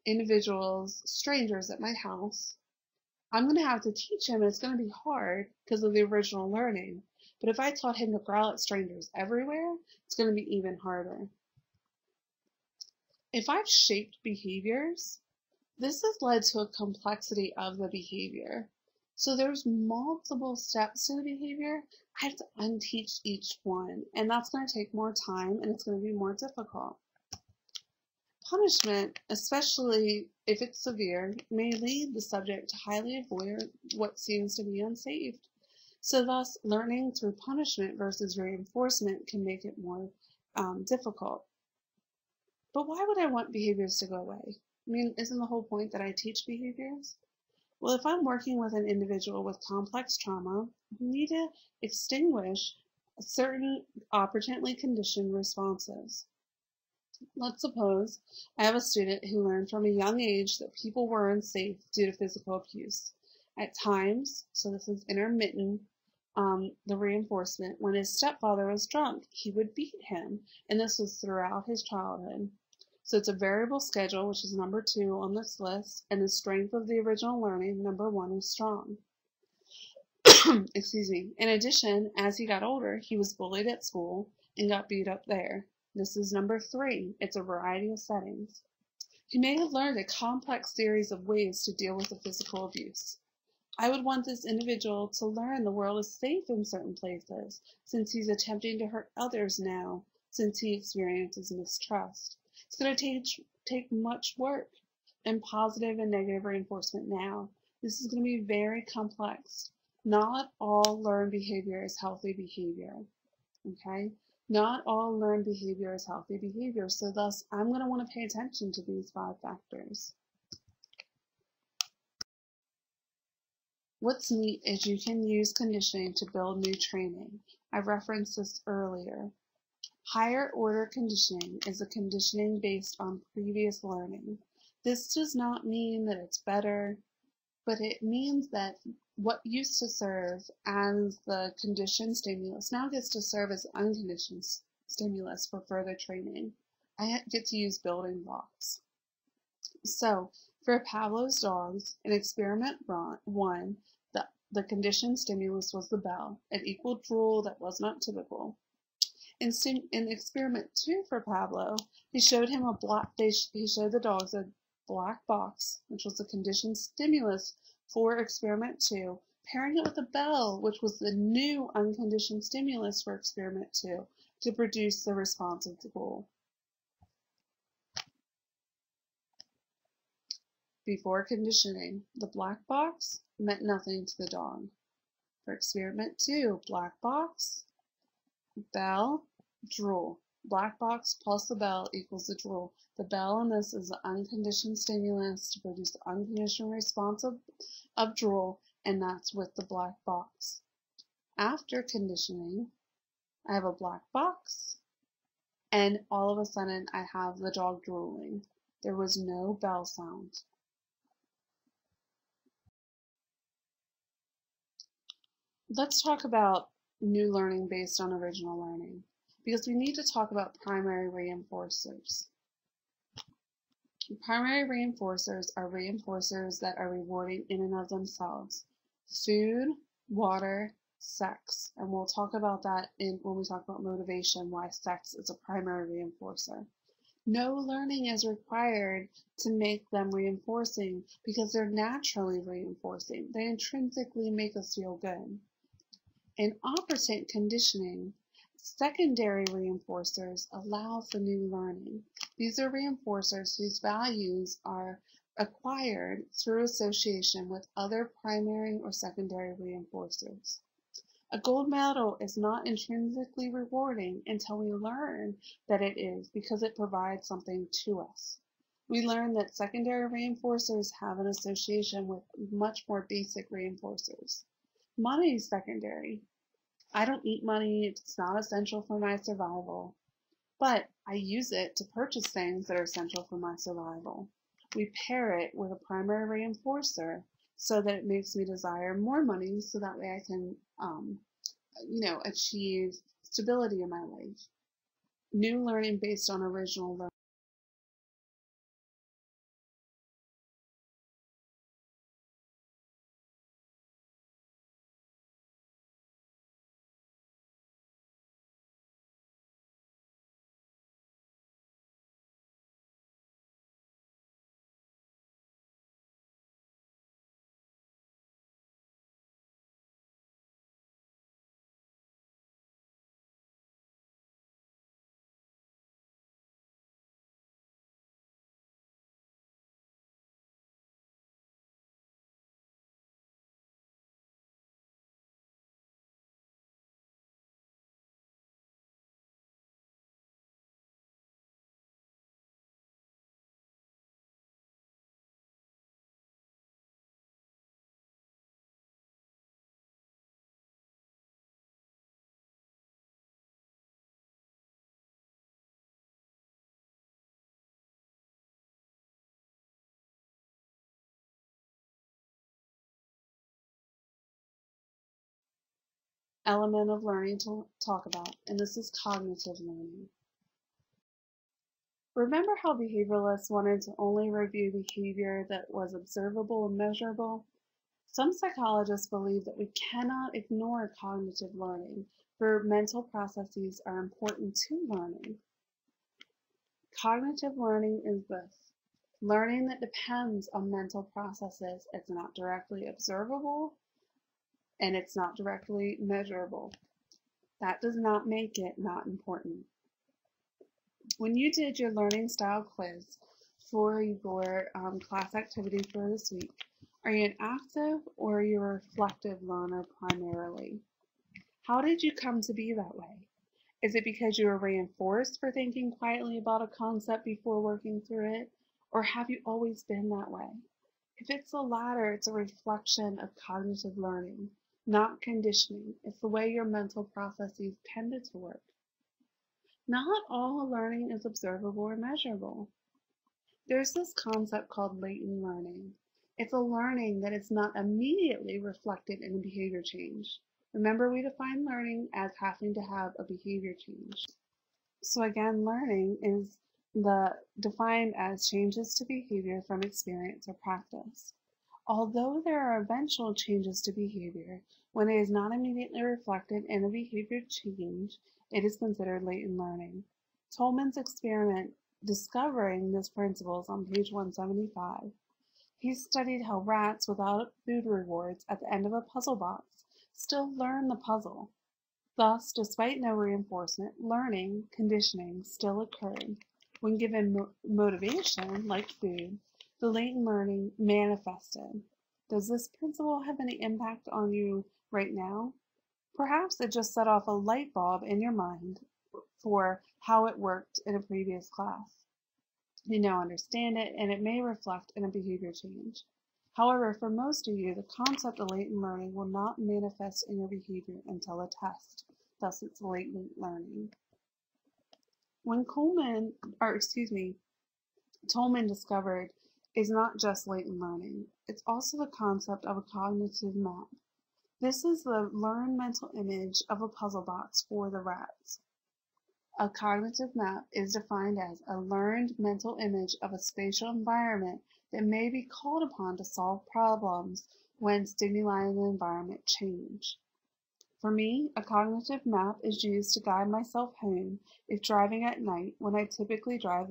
individuals, strangers at my house, I'm going to have to teach him, and it's going to be hard because of the original learning. But if I taught him to growl at strangers everywhere, it's going to be even harder. If I've shaped behaviors, this has led to a complexity of the behavior. So there's multiple steps to the behavior. I have to unteach each one, and that's going to take more time, and it's going to be more difficult. Punishment, especially if it's severe, may lead the subject to highly avoid what seems to be unsafe. So thus, learning through punishment versus reinforcement can make it more difficult. But why would I want behaviors to go away? Isn't the whole point that I teach behaviors? Well, if I'm working with an individual with complex trauma, we need to extinguish certain operantly conditioned responses. Let's suppose I have a student who learned from a young age that people were unsafe due to physical abuse. At times, so this is intermittent, the reinforcement, when his stepfather was drunk, he would beat him, and this was throughout his childhood. So it's a variable schedule, which is number 2 on this list, and the strength of the original learning, number 1, is strong. Excuse me. In addition, as he got older, he was bullied at school and got beat up there. This is number 3. It's a variety of settings. He may have learned a complex series of ways to deal with the physical abuse. I would want this individual to learn the world is safe in certain places, since he's attempting to hurt others now, since he experiences mistrust. It's going to take much work and positive and negative reinforcement now. This is going to be very complex. Not all learned behavior is healthy behavior. Okay? Not all learned behavior is healthy behavior, so thus I'm going to want to pay attention to these 5 factors. What's neat is you can use conditioning to build new training. I referenced this earlier. Higher order conditioning is a conditioning based on previous learning. This does not mean that it's better, but it means that what used to serve as the conditioned stimulus now gets to serve as unconditioned stimulus for further training. I get to use building blocks. So for Pavlov's dogs, in experiment 1, the conditioned stimulus was the bell. It equaled drool that was not typical. In experiment 2 for Pavlov, he showed the dogs a black box, which was the conditioned stimulus for experiment 2, pairing it with a bell, which was the new unconditioned stimulus for experiment 2, to produce the responsive drool. Before conditioning, the black box meant nothing to the dog. For experiment 2, black box, bell, drool. Black box plus the bell equals the drool. The bell in this is the unconditioned stimulus to produce the unconditioned response of drool, and that's with the black box. After conditioning, I have a black box, and all of a sudden I have the dog drooling. There was no bell sound. Let's talk about new learning based on original learning, because we need to talk about primary reinforcers. Primary reinforcers are reinforcers that are rewarding in and of themselves. Food, water, sex. And we'll talk about that when we talk about motivation, why sex is a primary reinforcer. No learning is required to make them reinforcing because they're naturally reinforcing. They intrinsically make us feel good. In operant conditioning, secondary reinforcers allow for new learning. These are reinforcers whose values are acquired through association with other primary or secondary reinforcers. A gold medal is not intrinsically rewarding until we learn that it is, because it provides something to us. We learn that secondary reinforcers have an association with much more basic reinforcers. Money is secondary. I don't eat money, it's not essential for my survival, but I use it to purchase things that are essential for my survival. We pair it with a primary reinforcer so that it makes me desire more money, so that way I can, achieve stability in my life. New learning based on original learning. Element of learning to talk about, and this is cognitive learning. Remember how behavioralists wanted to only review behavior that was observable and measurable? Some psychologists believe that we cannot ignore cognitive learning, for mental processes are important to learning. Cognitive learning is this: learning that depends on mental processes. It's not directly observable, and it's not directly measurable. That does not make it not important. When you did your learning style quiz for your class activity for this week, are you an active or are you a reflective learner primarily? How did you come to be that way? Is it because you were reinforced for thinking quietly about a concept before working through it, or have you always been that way? If it's the latter, it's a reflection of cognitive learning, not conditioning. It's the way your mental processes tended to work. Not all learning is observable or measurable. There's this concept called latent learning. It's a learning that is not immediately reflected in a behavior change. Remember, we define learning as having to have a behavior change. So again, learning is defined as changes to behavior from experience or practice. Although there are eventual changes to behavior, when it is not immediately reflected in a behavior change, it is considered latent learning. Tolman's experiment discovering this principle is on page 175. He studied how rats without food rewards at the end of a puzzle box still learn the puzzle. Thus, despite no reinforcement, learning, conditioning still occurred. When given motivation, like food, the latent learning manifested. Does this principle have any impact on you right now? Perhaps it just set off a light bulb in your mind for how it worked in a previous class. You now understand it, and it may reflect in a behavior change. However, for most of you, the concept of latent learning will not manifest in your behavior until a test. Thus, it's latent learning. When Tolman discovered is not just latent learning, it's also the concept of a cognitive map. This is the learned mental image of a puzzle box for the rats. A cognitive map is defined as a learned mental image of a spatial environment that may be called upon to solve problems when stimuli in the environment change. For me, a cognitive map is used to guide myself home if driving at night when I typically drive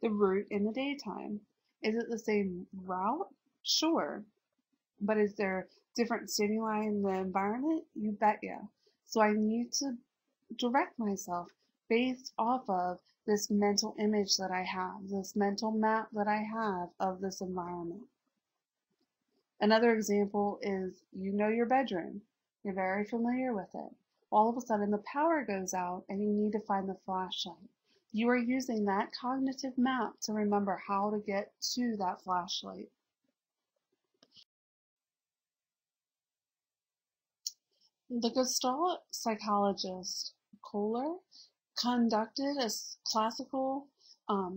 the route in the daytime. Is it the same route? Sure. But is there different stimuli in the environment? You betcha. So I need to direct myself based off of this mental image that I have, this mental map that I have of this environment. Another example is, you know your bedroom. You're very familiar with it. All of a sudden the power goes out and you need to find the flashlight. You are using that cognitive map to remember how to get to that flashlight. The Gestalt psychologist Kohler conducted a classical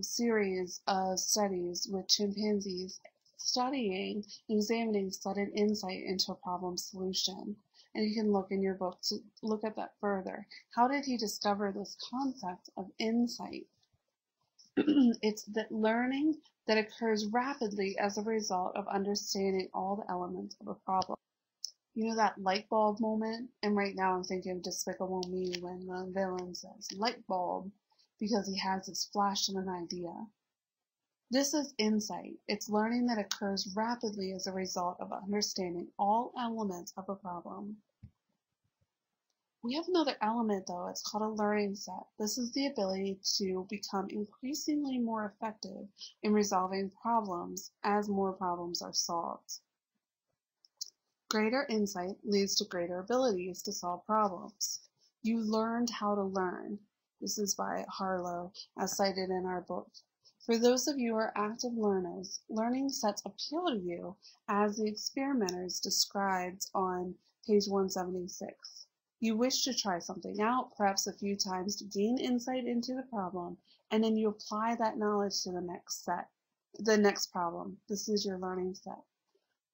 series of studies with chimpanzees, examining sudden insight into a problem solution. And you can look in your book to look at that further. How did he discover this concept of insight? It's that learning that occurs rapidly as a result of understanding all the elements of a problem. You know that light bulb moment? And right now I'm thinking of Despicable Me when the villain says light bulb because he has this flash of an idea. This is insight. It's learning that occurs rapidly as a result of understanding all elements of a problem. We have another element though, it's called a learning set. This is the ability to become increasingly more effective in resolving problems as more problems are solved. Greater insight leads to greater abilities to solve problems. You learned how to learn. This is by Barlow, as cited in our book. For those of you who are active learners, learning sets appeal to you as the experimenters described on page 176. You wish to try something out, perhaps a few times, to gain insight into the problem, and then you apply that knowledge to the next problem. This is your learning set.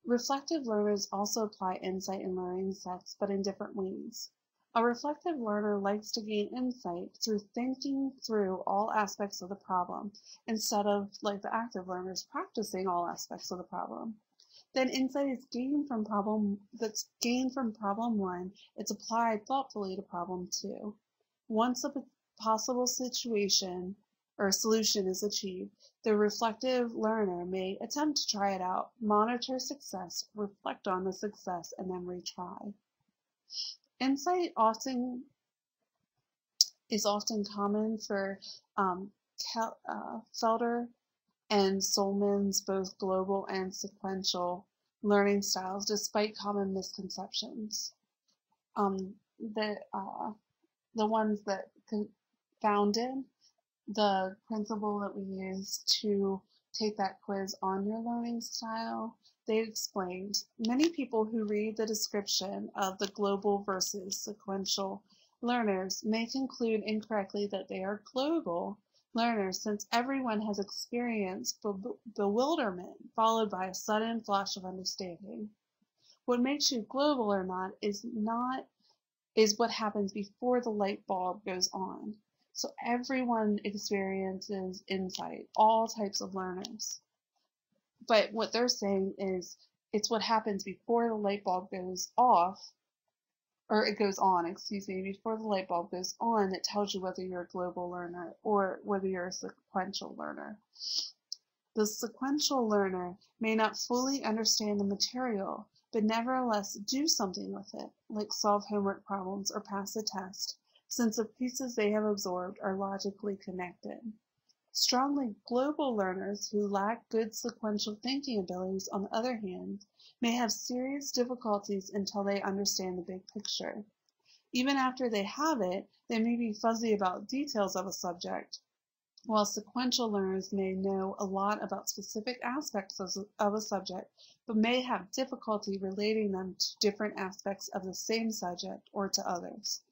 Reflective learners also apply insight in learning sets, but in different ways. A reflective learner likes to gain insight through thinking through all aspects of the problem, instead of, like the active learners, practicing all aspects of the problem. Then insight is gained from problem one, it's applied thoughtfully to problem two. Once a possible situation or solution is achieved, the reflective learner may attempt to try it out, monitor success, reflect on the success, and then retry. Insight is often common for Felder and Solom's both global and sequential learning styles, despite common misconceptions. The ones that founded the principle that we use to take that quiz on your learning style, they explained many people who read the description of the global versus sequential learners may conclude incorrectly that they are global learners since everyone has experienced bewilderment followed by a sudden flash of understanding. What makes you global or not is what happens before the light bulb goes on. So everyone experiences insight, all types of learners. But what they're saying is it's what happens before the light bulb goes off, or it goes on, before the light bulb goes on that tells you whether you're a global learner or whether you're a sequential learner. The sequential learner may not fully understand the material, but nevertheless do something with it, like solve homework problems or pass a test, since the pieces they have absorbed are logically connected. Strongly global learners who lack good sequential thinking abilities, on the other hand, may have serious difficulties until they understand the big picture. Even after they have it, they may be fuzzy about details of a subject, while sequential learners may know a lot about specific aspects of a subject, but may have difficulty relating them to different aspects of the same subject or to others.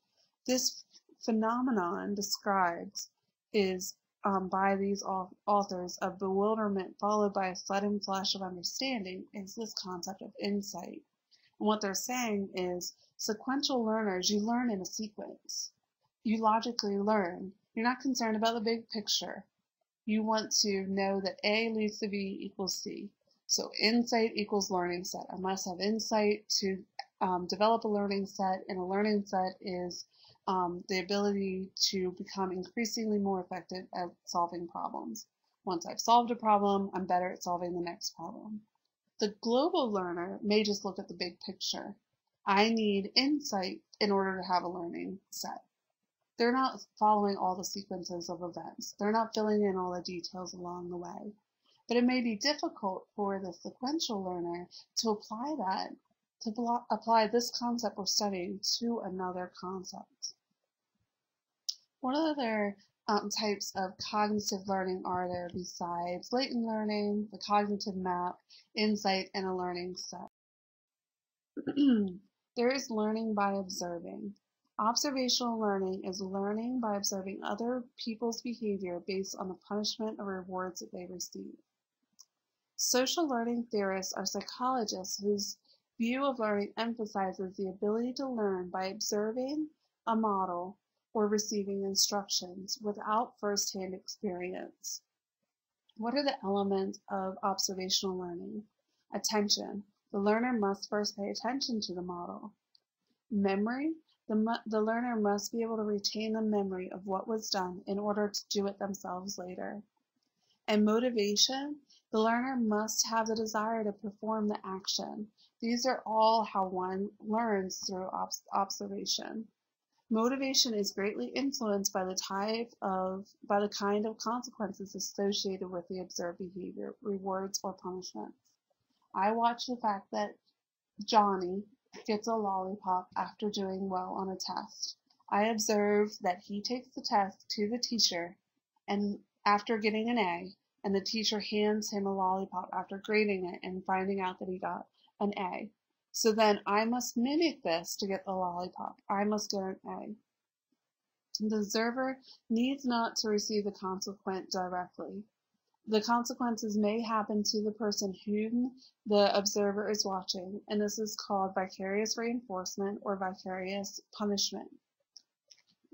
This phenomenon described is by these authors of bewilderment followed by a sudden flash of understanding is this concept of insight. And what they're saying is sequential learners, you learn in a sequence. You logically learn. You're not concerned about the big picture. You want to know that A leads to B equals C. So insight equals learning set. I must have insight to develop a learning set, and a learning set is the ability to become increasingly more effective at solving problems. Once I've solved a problem, I'm better at solving the next problem. The global learner may just look at the big picture. I need insight in order to have a learning set. They're not following all the sequences of events. They're not filling in all the details along the way. But it may be difficult for the sequential learner to apply this concept we're studying to another concept. What other types of cognitive learning are there besides latent learning, the cognitive map, insight, and a learning set? There is learning by observing. Observational learning is learning by observing other people's behavior based on the punishment or rewards that they receive. Social learning theorists are psychologists whose view of learning emphasizes the ability to learn by observing a model or receiving instructions without first-hand experience. What are the elements of observational learning? Attention. The learner must first pay attention to the model. Memory. The learner must be able to retain the memory of what was done in order to do it themselves later. And motivation. The learner must have the desire to perform the action. These are all how one learns through observation. Motivation is greatly influenced by the kind of consequences associated with the observed behavior, rewards or punishments. I watch the fact that Johnny gets a lollipop after doing well on a test. I observe that he takes the test to the teacher and after getting an A, and the teacher hands him a lollipop after grading it and finding out that he got an A. So then I must mimic this to get the lollipop. I must get an A. The observer needs not to receive the consequence directly. The consequences may happen to the person whom the observer is watching, and this is called vicarious reinforcement or vicarious punishment.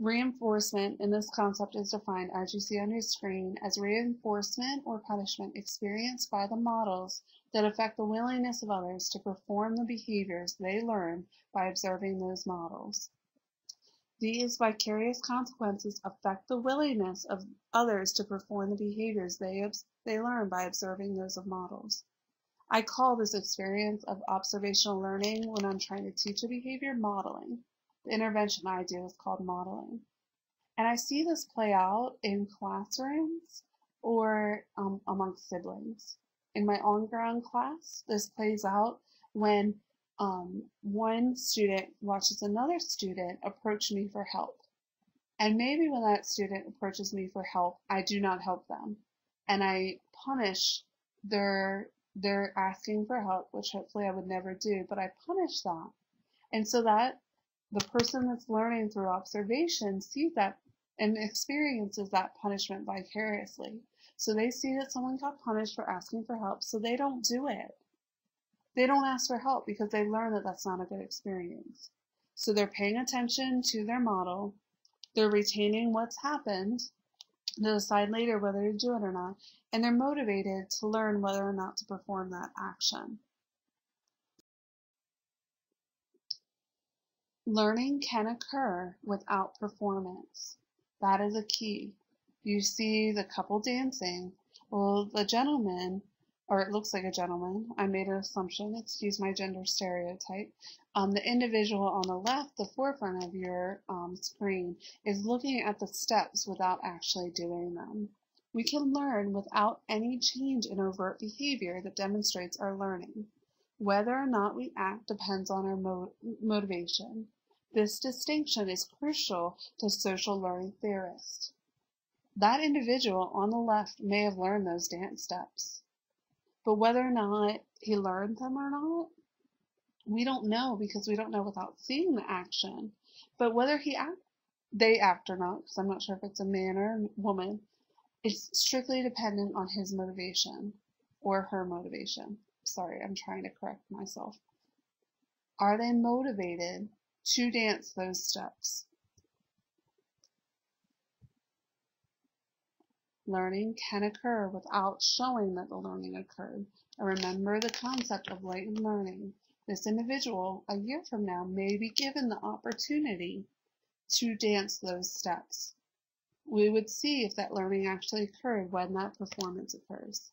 Reinforcement in this concept is defined, as you see on your screen, as reinforcement or punishment experienced by the models that affect the willingness of others to perform the behaviors they learn by observing those models. These vicarious consequences affect the willingness of others to perform the behaviors they learn by observing those of models. I call this experience of observational learning when I'm trying to teach a behavior modeling. The intervention I do is called modeling. And I see this play out in classrooms or amongst siblings. In my on-ground class, this plays out when one student watches another student approach me for help. And maybe when that student approaches me for help, I do not help them. And I punish their asking for help, which hopefully I would never do, but I punish that. And so that the person that's learning through observation sees that and experiences that punishment vicariously. So they see that someone got punished for asking for help, so they don't do it. They don't ask for help because they learn that that's not a good experience. So they're paying attention to their model, they're retaining what's happened to decide later whether to do it or not, and they're motivated to learn whether or not to perform that action. Learning can occur without performance. That is a key. You see the couple dancing. Well, the gentleman, or it looks like a gentleman, I made an assumption, excuse my gender stereotype. The individual on the left, the forefront of your screen, is looking at the steps without actually doing them. We can learn without any change in overt behavior that demonstrates our learning. Whether or not we act depends on our motivation. This distinction is crucial to social learning theorists. That individual on the left may have learned those dance steps, but whether or not he learned them or not, we don't know because we don't know without seeing the action. But whether they act or not, because I'm not sure if it's a man or a woman, it's strictly dependent on his motivation or her motivation. Sorry, I'm trying to correct myself. Are they motivated to dance those steps? Learning can occur without showing that the learning occurred. And remember the concept of latent learning. This individual, a year from now, may be given the opportunity to dance those steps. We would see if that learning actually occurred when that performance occurs.